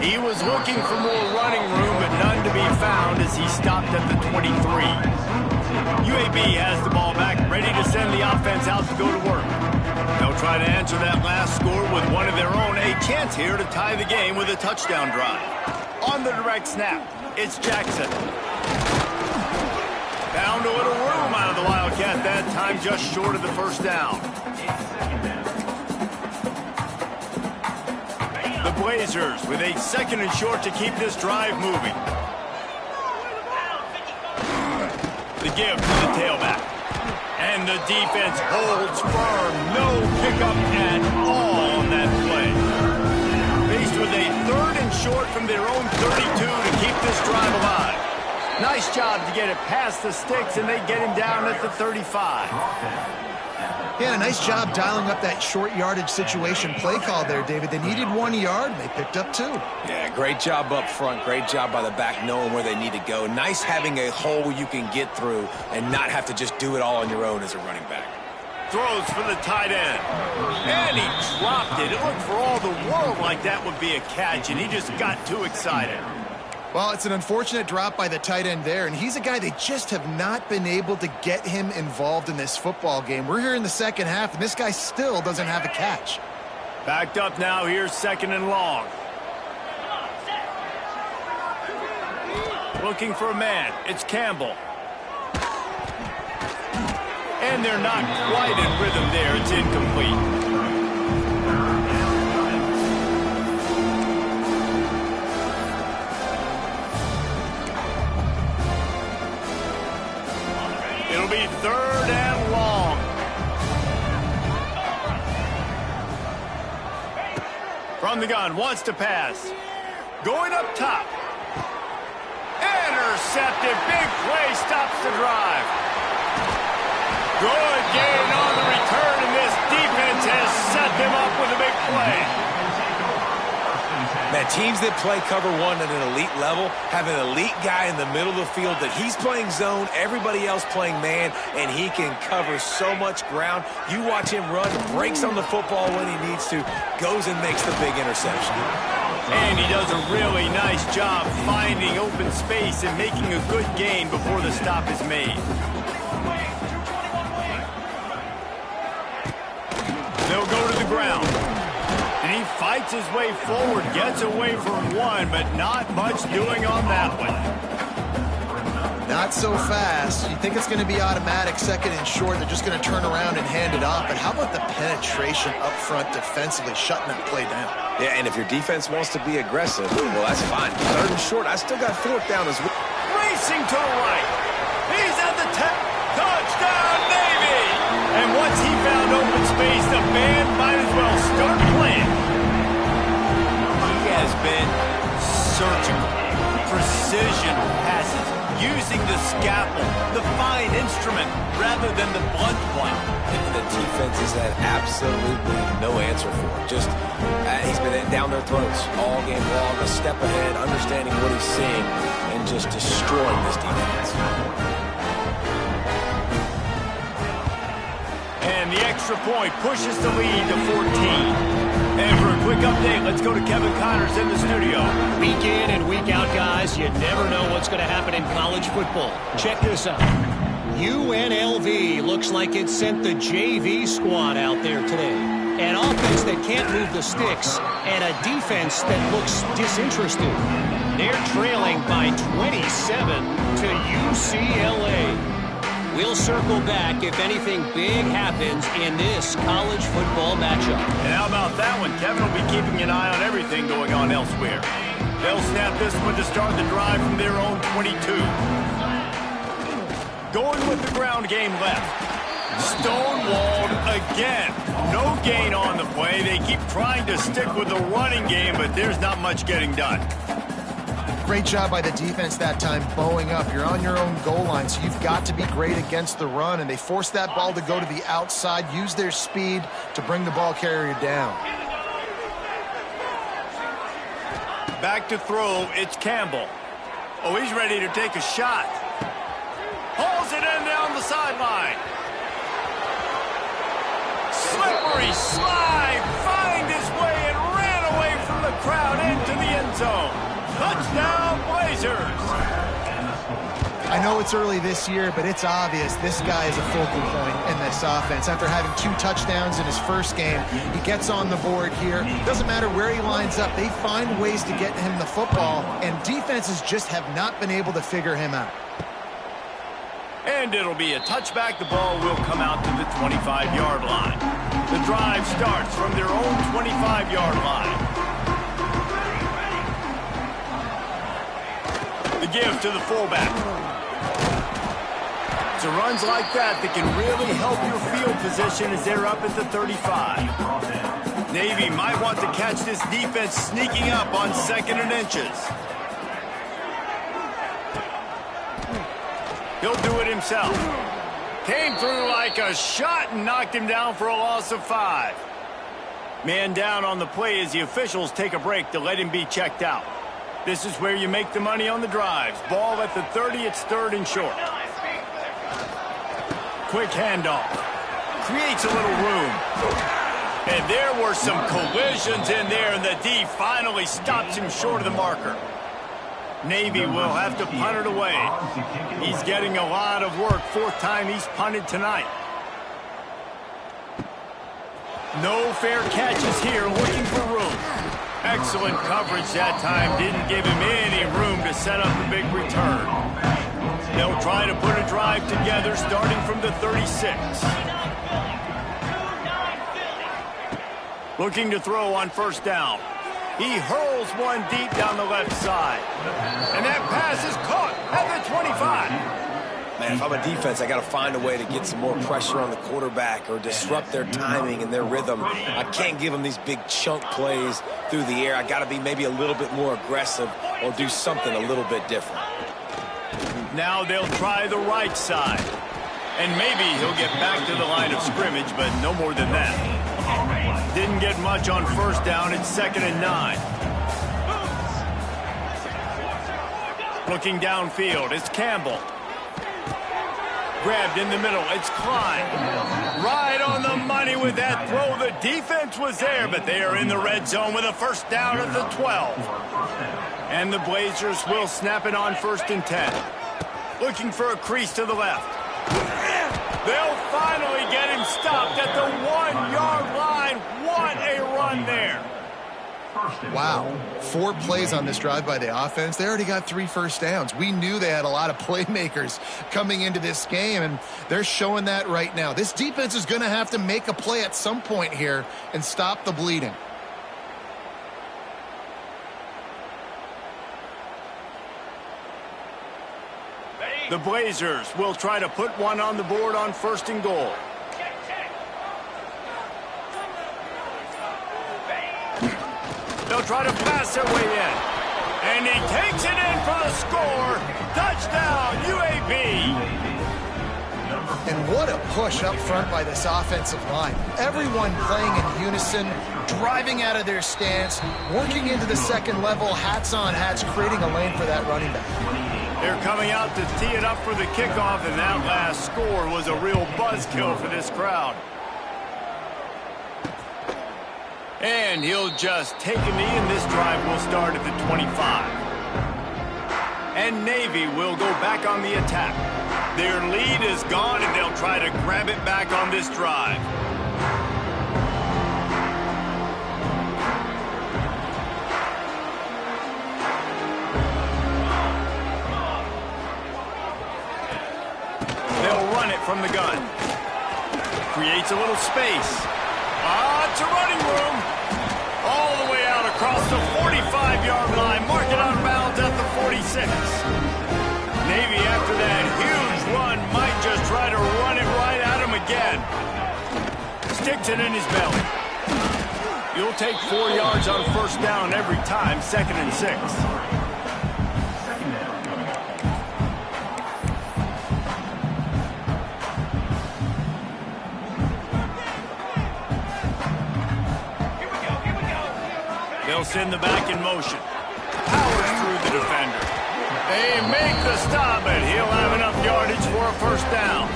A: He was looking for more running room, but none to be found as he stopped at the 23. UAB has the ball back, ready to send the offense out to go to work. They'll try to answer that last score with one of their own. A chance here to tie the game with a touchdown drive. On the direct snap, It's Jackson. Found a little room out of the Wildcat that time, just short of the first down. The Blazers with a 2nd and short to keep this drive moving. The give to the tailback. And the defense holds firm. No pickup at all on that play. Faced with a 3rd and short from their own 32 to keep this drive alive. Nice job to get it past the sticks, and they get him down at the 35.
C: Yeah, a nice job dialing up that short yardage situation play call there, David. They needed 1 yard, and they picked up 2.
B: Yeah, great job up front. Great job by the back knowing where they need to go. Nice having a hole you can get through and not have to just do it all on your own as a running back.
A: Throws for the tight end. And he dropped it. It looked for all the world like that would be a catch, and he just got too excited.
C: Well, it's an unfortunate drop by the tight end there, and he's a guy they just have not been able to get him involved in this football game. We're here in the second half, and this guy still doesn't have a catch.
A: Backed up now, here's 2nd and long. Looking for a man, it's Campbell. And they're not quite in rhythm there, it's incomplete. It'll be 3rd and long. From the gun, wants to pass. Going up top. Intercepted. Big play stops the drive. Good gain on the return, and this defense has set them up with a big play.
B: Man, teams that play cover 1 at an elite level have an elite guy in the middle of the field that he's playing zone, everybody else playing man, and he can cover so much ground. You watch him run, breaks on the football when he needs to, goes and makes the big interception.
A: And he does a really nice job finding open space and making a good gain before the stop is made. They'll go to the ground. And he fights his way forward, gets away from 1, but not much doing on that one.
C: Not so fast. You think it's going to be automatic, 2nd and short. They're just going to turn around and hand it off. But how about the penetration up front defensively, shutting that play down?
B: Yeah, and if your defense wants to be aggressive, well, that's fine. 3rd and short, I still got 4th down as well.
A: Racing to the right. He's at the 10. Touchdown, Navy! And once he found open space, the band might as well start playing. He has been surgical. Precision passes, using the scalpel, the fine instrument, rather than the blunt one.
B: And the defense has had absolutely no answer for it. Just, he's been down their throats all game long, a step ahead, understanding what he's seeing, and just destroying this defense.
A: And the extra point pushes the lead to 14. And for a quick update, let's go to Kevin Connors in the studio.
D: Week in and week out, guys, you never know what's going to happen in college football. Check this out. UNLV looks like it sent the JV squad out there today. An offense that can't move the sticks and a defense that looks disinterested. They're trailing by 27 to UCLA. We'll circle back if anything big happens in this college football matchup.
A: And how about that one? Kevin will be keeping an eye on everything going on elsewhere. They'll snap this one to start the drive from their own 22. Going with the ground game left. Stonewalled again. No gain on the play. They keep trying to stick with the running game, but there's not much getting done.
C: Great job by the defense that time, bowing up. You're on your own goal line, so you've got to be great against the run, and they forced that ball to go to the outside, use their speed to bring the ball carrier down.
A: Back to throw, it's Campbell. Oh, he's ready to take a shot. Hauls it in down the sideline. Slippery slide, find his way and ran away from the crowd into the end zone. Touchdown, Blazers.
C: I I know it's early this year, but it's obvious this guy is a focal point in this offense. After having 2 touchdowns in his first game, he gets on the board here. Doesn't matter where he lines up. They find ways to get him the football, and defenses just have not been able to figure him out.
A: And it'll be a touchback. The ball will come out to the 25-yard line. The drive starts from their own 25-yard line. The give to the fullback. It's runs like that that can really help your field position as they're up at the 35. Navy might want to catch this defense sneaking up on 2nd and inches. He'll do it himself. Came through like a shot and knocked him down for a loss of 5. Man down on the play as the officials take a break to let him be checked out. This is where you make the money on the drives. Ball at the 30, it's 3rd and short. Quick handoff. Creates a little room. And there were some collisions in there, and the D finally stops him short of the marker. Navy will have to punt it away. He's getting a lot of work. 4th time he's punted tonight. No fair catches here, looking for room. Excellent coverage that time. Didn't give him any room to set up a big return. They'll try to put a drive together starting from the 36. Looking to throw on 1st down. He hurls one deep down the left side. And that pass is caught at the 25.
B: Man, if I'm a defense, I got to find a way to get some more pressure on the quarterback or disrupt their timing and their rhythm. I can't give them these big chunk plays through the air. I got to be maybe a little bit more aggressive or do something a little bit different.
A: Now they'll try the right side. And maybe he'll get back to the line of scrimmage, but no more than that. Didn't get much on 1st down. It's 2nd and 9. Looking downfield, it's Campbell. Grabbed in the middle, it's Klein. Right on the money with that throw. The defense was there, but they are in the red zone with a 1st down at the 12. And the Blazers will snap it on 1st and 10. Looking for a crease to the left. They'll finally get him stopped at the 1-yard line. What a run there.
C: Wow. 4 plays on this drive by the offense. They already got 3 first downs. We knew they had a lot of playmakers coming into this game, and they're showing that right now. This defense is going to have to make a play at some point here and stop the bleeding.
A: The Blazers will try to put one on the board on 1st and goal. They'll try to pass their way in. And he takes it in for the score. Touchdown, UAB.
C: And what a push up front by this offensive line. Everyone playing in unison, driving out of their stance, working into the 2nd level, hats on hats, creating a lane for that running back.
A: They're coming out to tee it up for the kickoff, and that last score was a real buzzkill for this crowd. And he'll just take a knee, and this drive will start at the 25. And Navy will go back on the attack. Their lead is gone, and they'll try to grab it back on this drive. They'll run it from the gun. Creates a little space. It's a running room. All the way out across the 45-yard line. Mark it out of bounds at the 46. Navy, after that huge run, might just try to run it right at him again. Sticks it in his belly. You'll take 4 yards on 1st down every time, 2nd and 6. They'll send the back in motion. Powers through the defender. They make the stop, and he'll have enough yardage for a 1st down.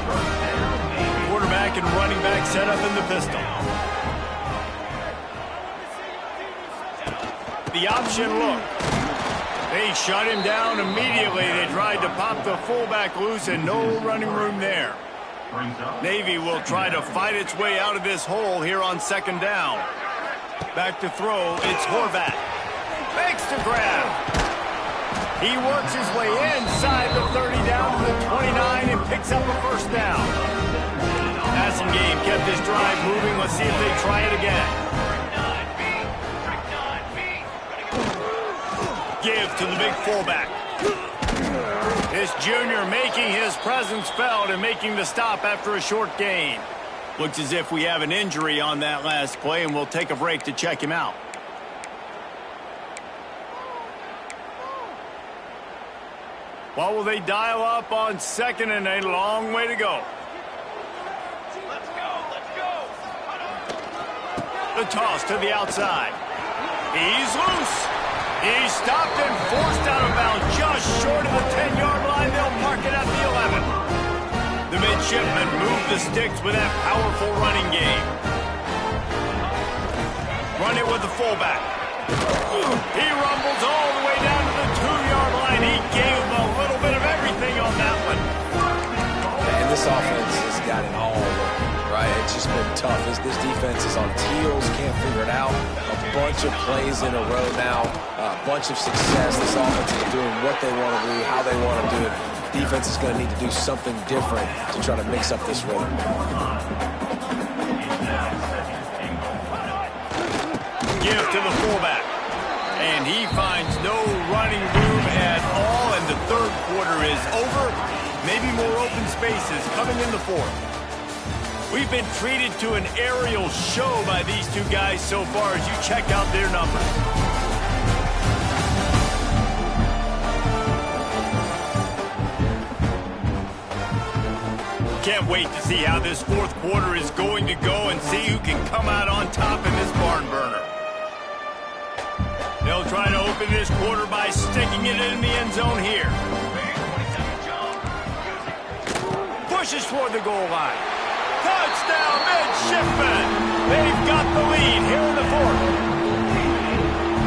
A: Quarterback and running back set up in the pistol. The option look. They shut him down immediately. They tried to pop the fullback loose and no running room there. Navy will try to fight its way out of this hole here on second down. Back to throw, it's Horvat. Makes the grab. He works his way inside the 30 down to the 29 and picks up a first down. Passing game kept this drive moving. Let's see if they try it again. Give to the big fullback. This junior making his presence felt and making the stop after a short gain. Looks as if we have an injury on that last play, and we'll take a break to check him out. What will they dial up on second and a long way to go?
E: Let's go.
A: The toss to the outside. He's loose. He's stopped and forced out of bounds just short of the 10-yard line. They'll mark it at the 11. The midshipmen move the sticks with that powerful running game. Run it with the fullback. He rumbles all the way down to the 2-yard line. He gave him a little bit of everything on that one.
B: And this offense has got it all working, right? It's just been tough. This defense is on its heels, can't figure it out. A bunch of plays in a row now, a bunch of success. This offense is doing what they want to do, how they want to do it. Defense is going to need to do something different to try to mix up this rhythm.
A: Give to the fullback. And he finds no running room at all, and the third quarter is over. Maybe more open spaces coming in the fourth. We've been treated to an aerial show by these two guys so far as you check out their numbers. Can't wait to see how this fourth quarter is going to go and see who can come out on top in this barn burner. They'll try to open this quarter by sticking it in the end zone here. Pushes toward the goal line. Touchdown, midshipmen! They've got the lead here in the fourth.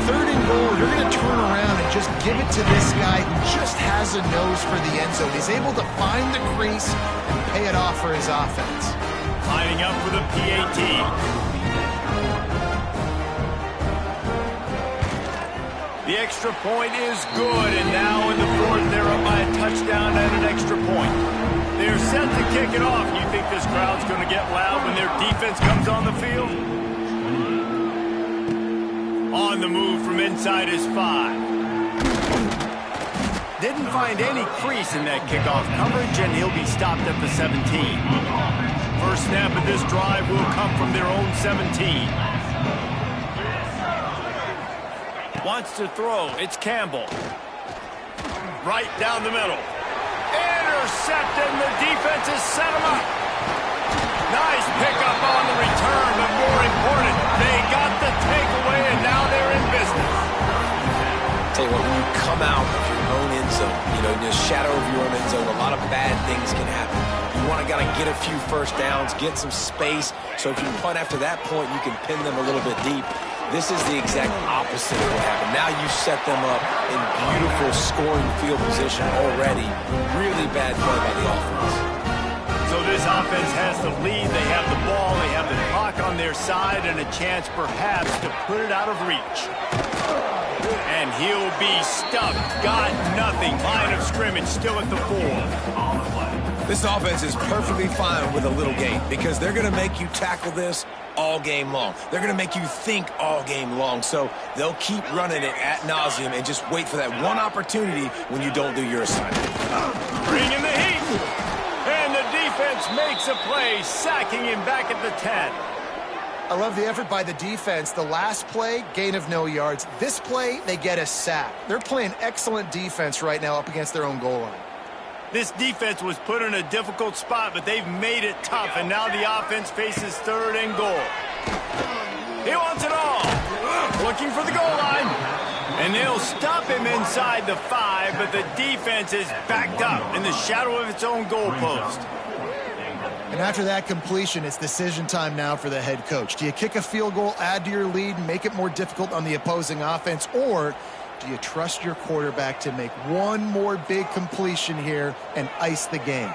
C: Third and goal, you're going to turn around and just give it to this guy who just has a nose for the end zone. He's able to find the crease and pay it off for his offense.
A: Lining up for the PAT. The extra point is good, and now in the fourth, they're up by a touchdown and an extra point. They're set to kick it off. You think this crowd's going to get loud when their defense comes on the field? On the move from inside his 5. Didn't find any crease in that kickoff coverage, and he'll be stopped at the 17. First snap of this drive will come from their own 17. Wants to throw. It's Campbell. Right down the middle. Intercepted, and the defense has set him up. Nice pickup on the return, but more important, they got the takeaway, and now they're in business.
B: Tell you what, when you come out of your own end zone, in the shadow of your own end zone, a lot of bad things can happen. You want to get a few first downs, get some space, so if you punt after that point, you can pin them a little bit deep. This is the exact opposite of what happened. Now you set them up in beautiful scoring field position already. Really bad play by the offense.
A: So this offense has the lead. They have the ball. They have the clock on their side and a chance perhaps to put it out of reach. And he'll be stuffed. Got nothing. Line of scrimmage still at the 4.
B: This offense is perfectly fine with a little game because they're going to make you tackle this all game long. They're going to make you think all game long. So they'll keep running it ad nauseum and just wait for that one opportunity when you don't do your assignment.
A: Bringing the heat. And the defense makes a play, sacking him back at the 10.
C: I love the effort by the defense. The last play, gain of no yards. This play, they get a sack. They're playing excellent defense right now up against their own goal line.
A: This defense was put in a difficult spot, but they've made it tough, and now the offense faces third and goal. He wants it all. Looking for the goal line. And they'll stop him inside the 5, but the defense is backed up in the shadow of its own goalpost.
C: And after that completion, it's decision time now for the head coach. Do you kick a field goal, add to your lead, and make it more difficult on the opposing offense, or Do you trust your quarterback to make one more big completion here and ice the game?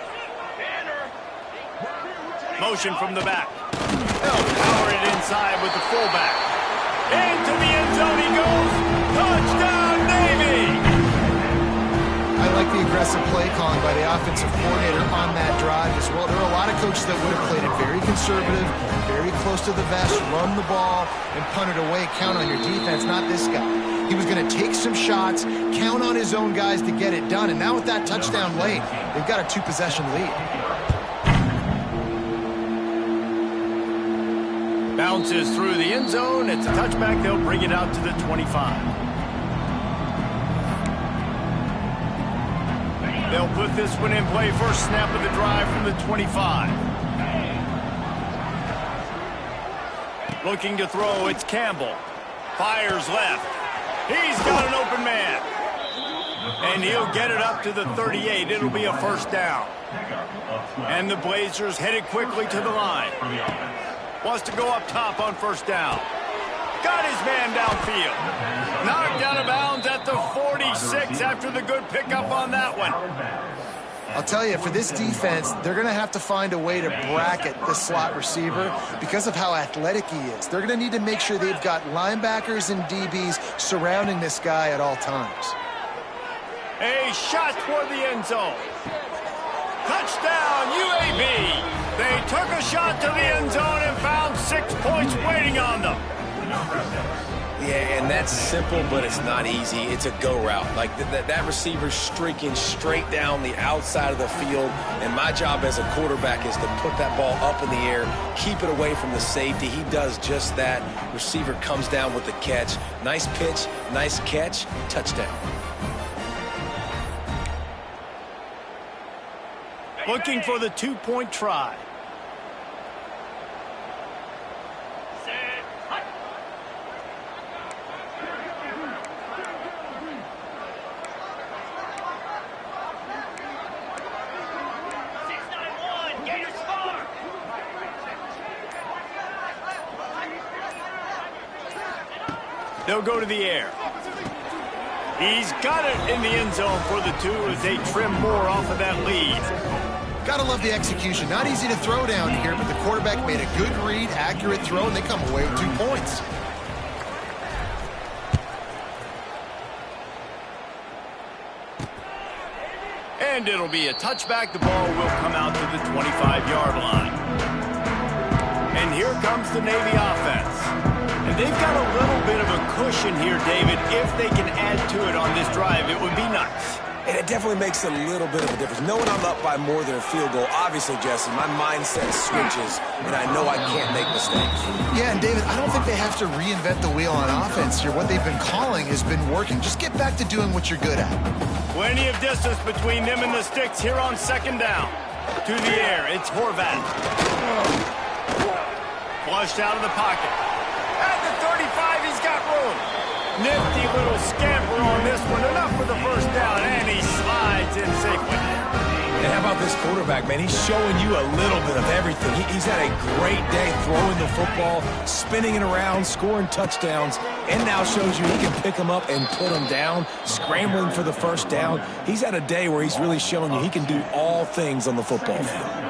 A: Motion from the back. They'll power it inside with the fullback. Into the end zone he goes. Touchdown, Navy!
C: I like the aggressive play calling by the offensive coordinator on that drive as well. There are a lot of coaches that would have played it very conservative, very close to the vest, run the ball, and punt it away. Count on your defense, not this guy. He was going to take some shots, count on his own guys to get it done. And now with that touchdown late, they've got a 2-possession lead.
A: Bounces through the end zone. It's a touchback. They'll bring it out to the 25. They'll put this one in play. First snap of the drive from the 25. Looking to throw. It's Campbell. Fires left. He's got an open man. And he'll get it up to the 38. It'll be a first down. And the Blazers headed quickly to the line. Wants to go up top on first down. Got his man downfield. Knocked out of bounds at the 46 after the good pickup on that one.
C: I'll tell you, for this defense, they're going to have to find a way to bracket this slot receiver because of how athletic he is. They're going to need to make sure they've got linebackers and DBs surrounding this guy at all times.
A: A shot toward the end zone. Touchdown, UAB. They took a shot to the end zone and found 6 points waiting on them.
B: Yeah, and that's simple, but it's not easy. It's a go route. Like that receiver's streaking straight down the outside of the field, and my job as a quarterback is to put that ball up in the air, keep it away from the safety. He does just that. Receiver comes down with the catch. Nice pitch, nice catch, touchdown.
A: Looking for the 2-point try. They'll go to the air. He's got it in the end zone for the 2 as they trim more off of that lead.
C: Gotta love the execution. Not easy to throw down here, but the quarterback made a good read, accurate throw, and they come away with 2 points.
A: And it'll be a touchback. The ball will come out to the 25-yard line. And here comes the Navy offense. And they've got a little bit of a cushion here, David. If they can add to it on this drive, it would be nice.
B: And it definitely makes a little bit of a difference. Knowing I'm up by more than a field goal, obviously, Jesse, my mindset switches, and I know I can't make mistakes.
C: Yeah, and David, I don't think they have to reinvent the wheel on offense here. What they've been calling has been working. Just get back to doing what you're good at.
A: Plenty of distance between them and the sticks here on second down. To the air, it's Horvat. Flushed out of the pocket. At the 35, he's got room. Nifty little scamper on this one. Enough for the first down, and he slides in safely.
B: And how about this quarterback, man? He's showing you a little bit of everything. He's had a great day throwing the football, spinning it around, scoring touchdowns, and now shows you he can pick them up and put them down, scrambling for the first down. He's had a day where he's really showing you he can do all things on the football field.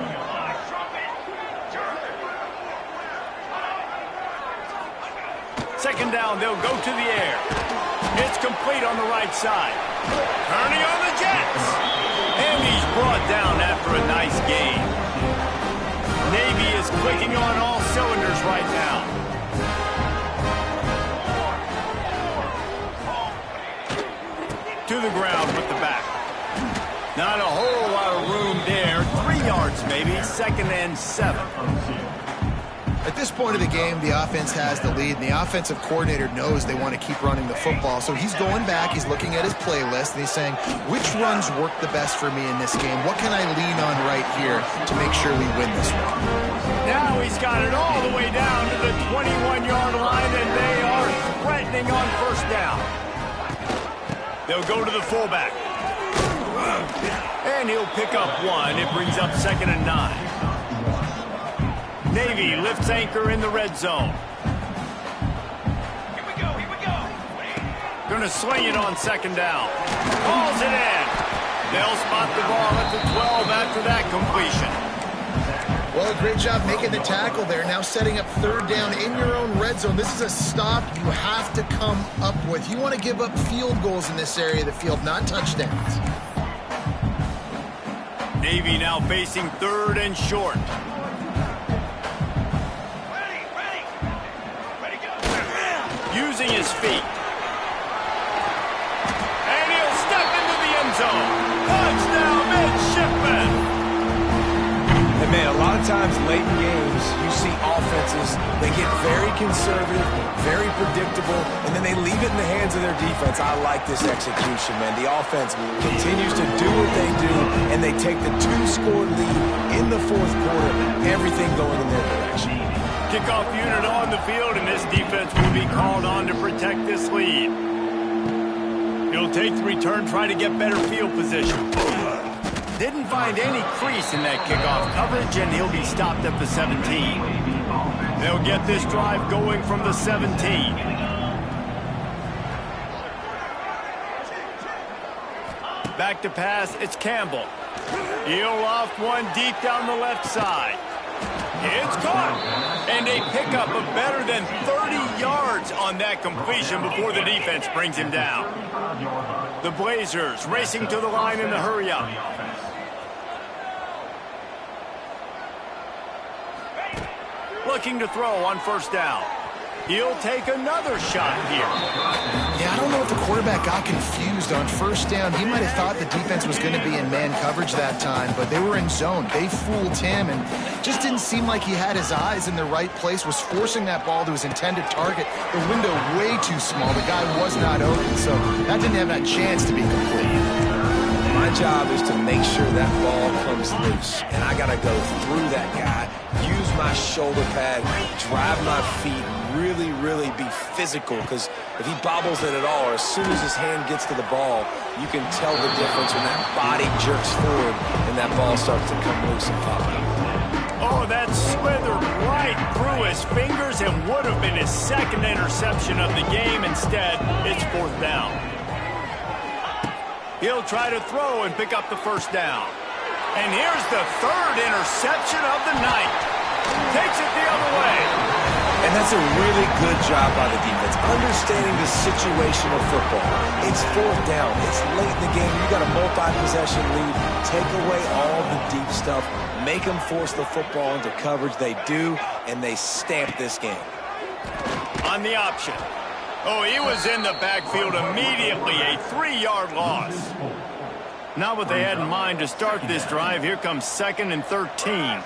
A: Second down, they'll go to the air. It's complete on the right side. Turning on the Jets. And he's brought down after a nice gain. Navy is clicking on all cylinders right now. To the ground with the back. Not a whole lot of room there. 3 yards maybe. 2nd and 7.
C: At this point of the game, the offense has the lead, and the offensive coordinator knows they want to keep running the football. So he's going back, he's looking at his playlist, and he's saying, which runs work the best for me in this game? What can I lean on right here to make sure we win this one?
A: Now he's got it all the way down to the 21-yard line, and they are threatening on first down. They'll go to the fullback. And he'll pick up 1. It brings up 2nd and 9. Navy lifts anchor in the red zone.
E: Here we go, here we go.
A: Gonna to sling it on second down. Calls it in. They'll spot the ball at the 12 after that completion.
C: Well, great job making the tackle there. Now setting up third down in your own red zone. This is a stop you have to come up with. You want to give up field goals in this area of the field, not touchdowns.
A: Navy now facing third and short. Using his feet. And he'll step into the end zone. Touchdown, midshipman.
B: And man, a lot of times late in games, you see offenses, they get very conservative, very predictable, and then they leave it in the hands of their defense. I like this execution, man. The offense continues to do what they do, and they take the 2-score lead in the fourth quarter, everything going in their direction.
A: Kickoff unit on the field, and this defense will be called on to protect this lead. He'll take the return, try to get better field position. Didn't find any crease in that kickoff coverage, and he'll be stopped at the 17. They'll get this drive going from the 17. Back to pass, it's Campbell. He'll loft one deep down the left side. It's caught, and a pickup of better than 30 yards on that completion before the defense brings him down. The Blazers racing to the line in the hurry-up. Looking to throw on first down. He'll take another shot here.
C: Yeah, I don't know if the quarterback got confused on first down. He might have thought the defense was going to be in man coverage that time, but they were in zone. They fooled him, and just didn't seem like he had his eyes in the right place, was forcing that ball to his intended target. The window way too small. The guy was not open, so that didn't have that chance to be complete.
B: My job is to make sure that ball comes loose, and I got to go through that guy, use my shoulder pad, drive my feet, really be physical, because if he bobbles it at all, or as soon as his hand gets to the ball, you can tell the difference when that body jerks forward and that ball starts to come loose and pop out.
A: Oh, that slithered right through his fingers and would have been his second interception of the game. Instead, it's fourth down. He'll try to throw and pick up the first down. And here's the third interception of the night. Takes it the other way.
B: And that's a really good job by the defense, understanding the situation of football. It's fourth down. It's late in the game. You got a multi-possession lead. Take away all the deep stuff. Make them force the football into coverage. They do, and they stamp this game.
A: On the option. Oh, he was in the backfield immediately. A 3-yard loss. Not what they had in mind to start this drive. Here comes 2nd and 13.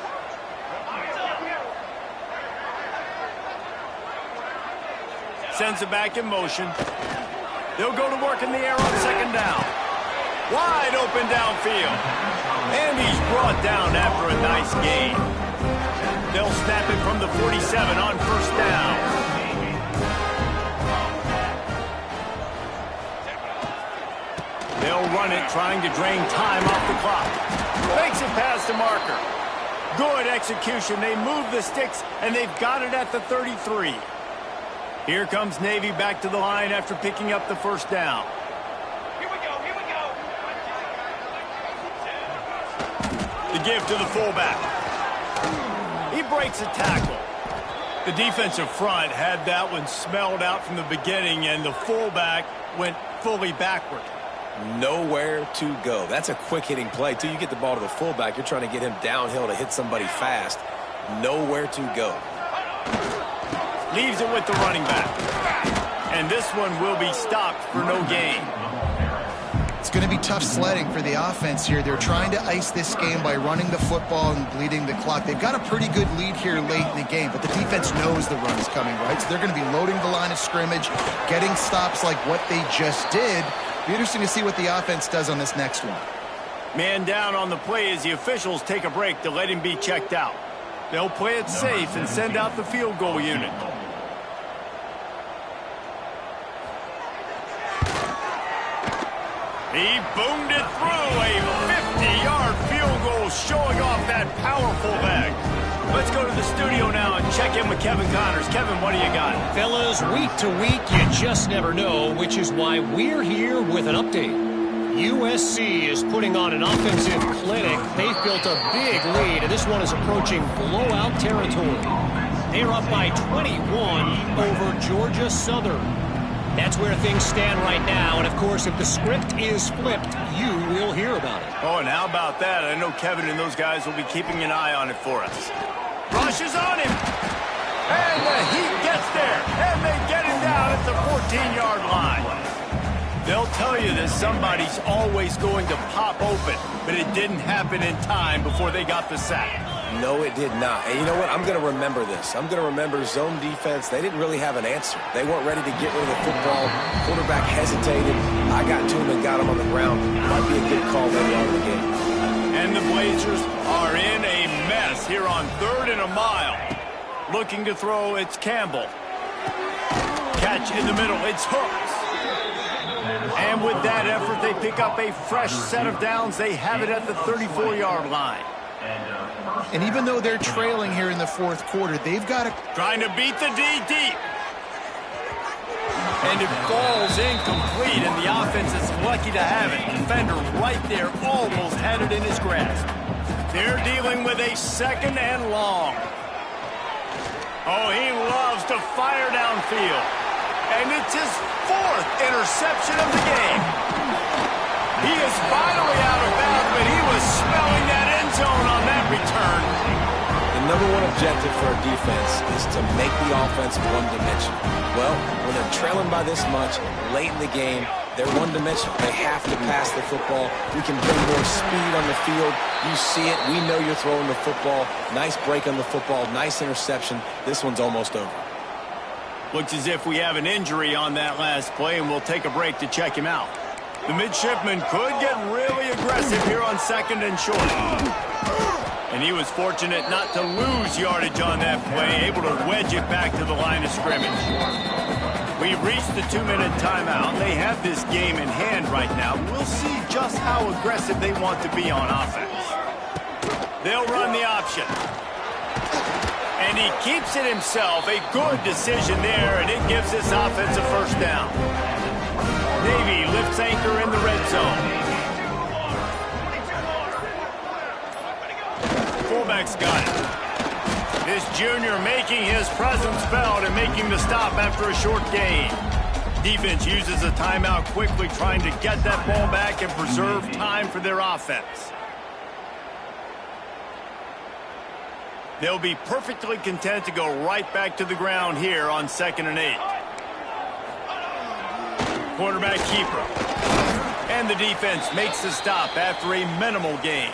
A: Sends it back in motion. They'll go to work in the air on second down. Wide open downfield. And he's brought down after a nice gain. They'll snap it from the 47 on first down. They'll run it, trying to drain time off the clock. Makes it past the marker. Good execution. They move the sticks, and they've got it at the 33. Here comes Navy back to the line after picking up the first down.
E: Here we go, here we go.
A: The give to the fullback. He breaks a tackle. The defensive front had that one smelled out from the beginning, and the fullback went fully backward.
B: Nowhere to go. That's a quick-hitting play, too. You get the ball to the fullback, you're trying to get him downhill to hit somebody fast. Nowhere to go.
A: Leaves it with the running back. And this one will be stopped for no gain.
C: It's going to be tough sledding for the offense here. They're trying to ice this game by running the football and bleeding the clock. They've got a pretty good lead here late in the game, but the defense knows the run is coming, right? So they're going to be loading the line of scrimmage, getting stops like what they just did. Be interesting to see what the offense does on this next one.
A: Man down on the play as the officials take a break to let him be checked out. They'll play it safe and send out the field goal unit. He boomed it through. A 50-yard field goal showing off that powerful leg. Let's go to the studio now and check in with Kevin Connors. Kevin, what do you got?
D: Fellas, week to week, you just never know, which is why we're here with an update. USC is putting on an offensive clinic. They've built a big lead, and this one is approaching blowout territory. They're up by 21 over Georgia Southern. That's where things stand right now, and of course, if the script is flipped, you will hear about it.
A: Oh, and how about that? I know Kevin and those guys will be keeping an eye on it for us. Rushes on him. And the Heat gets there. And they get him down at the 14-yard line. They'll tell you that somebody's always going to pop open, but it didn't happen in time before they got the sack.
B: No, it did not. And you know what? I'm going to remember this. I'm going to remember zone defense. They didn't really have an answer. They weren't ready to get rid of the football. Quarterback hesitated. I got to him and got him on the ground. Might be a good call later on in the game.
A: And the Blazers are in a mess here on 3rd and a mile. Looking to throw, it's Campbell. Catch in the middle, it's Hooks. And with that effort, they pick up a fresh set of downs. They have it at the 34-yard line.
C: And even though they're trailing here in the fourth quarter, they've got to...
A: Trying to beat the D deep. And it falls incomplete, and the offense is lucky to have it. Defender right there almost had it in his grasp. They're dealing with a 2nd and long. Oh, he loves to fire downfield. And it's his 4th interception of the game. He is finally out of bounds, but he was smelling that end zone on that return.
B: The number one objective for a defense is to make the offense one-dimensional. Well, when they're trailing by this much, late in the game, they're one-dimensional. They have to pass the football. We can bring more speed on the field. You see it. We know you're throwing the football. Nice break on the football. Nice interception. This one's almost over.
A: Looks as if we have an injury on that last play, and we'll take a break to check him out. The midshipman could get really aggressive here on 2nd and short. And he was fortunate not to lose yardage on that play, able to wedge it back to the line of scrimmage. We've reached the 2-minute timeout. They have this game in hand right now. We'll see just how aggressive they want to be on offense. They'll run the option. And he keeps it himself. A good decision there, and it gives this offense a 1st down. Navy lifts anchor in the red zone. Fullback's got it. This junior making his presence felt and making the stop after a short gain. Defense uses a timeout quickly, trying to get that ball back and preserve time for their offense. They'll be perfectly content to go right back to the ground here on 2nd and 8. Quarterback keeper. And the defense makes the stop after a minimal gain.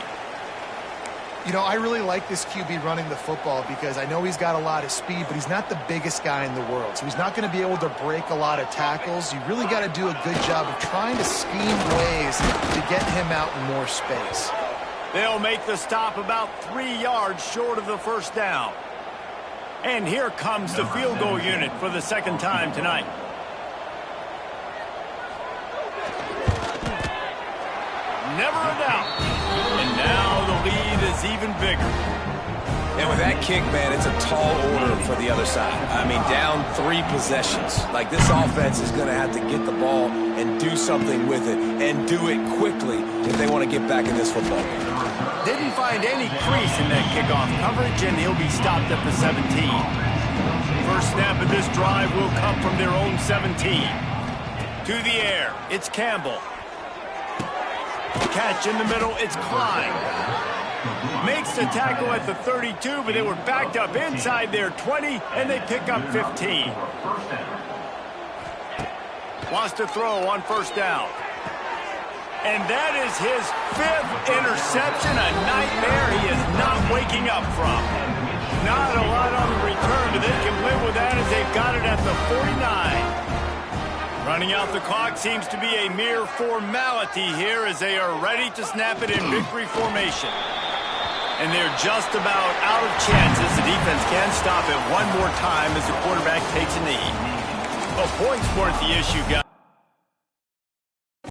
C: You know, I really like this QB running the football because I know he's got a lot of speed, but he's not the biggest guy in the world. So he's not going to be able to break a lot of tackles. You really got to do a good job of trying to scheme ways to get him out in more space.
A: They'll make the stop about 3 yards short of the 1st down. And here comes the field goal unit for the 2nd time tonight. Never a doubt. And now the lead is even bigger.
B: And with that kick, man, it's a tall order for the other side. I mean, down 3 possessions. Like, this offense is going to have to get the ball and do something with it, and do it quickly if they want to get back in this football game.
A: Didn't find any crease in that kickoff coverage, and he'll be stopped at the 17. First snap of this drive will come from their own 17. To the air, it's Campbell. Catch in the middle, it's Klein. Makes the tackle at the 32, but they were backed up inside their 20, and they pick up 15. Wants to throw on 1st down. And that is his 5th interception, a nightmare he is not waking up from. Not a lot on the return, but they can live with that as they've got it at the 49. Running out the clock seems to be a mere formality here as they are ready to snap it in victory formation. And they're just about out of chances. The defense can stop it one more time as the quarterback takes a knee. A point's worth the issue, guys.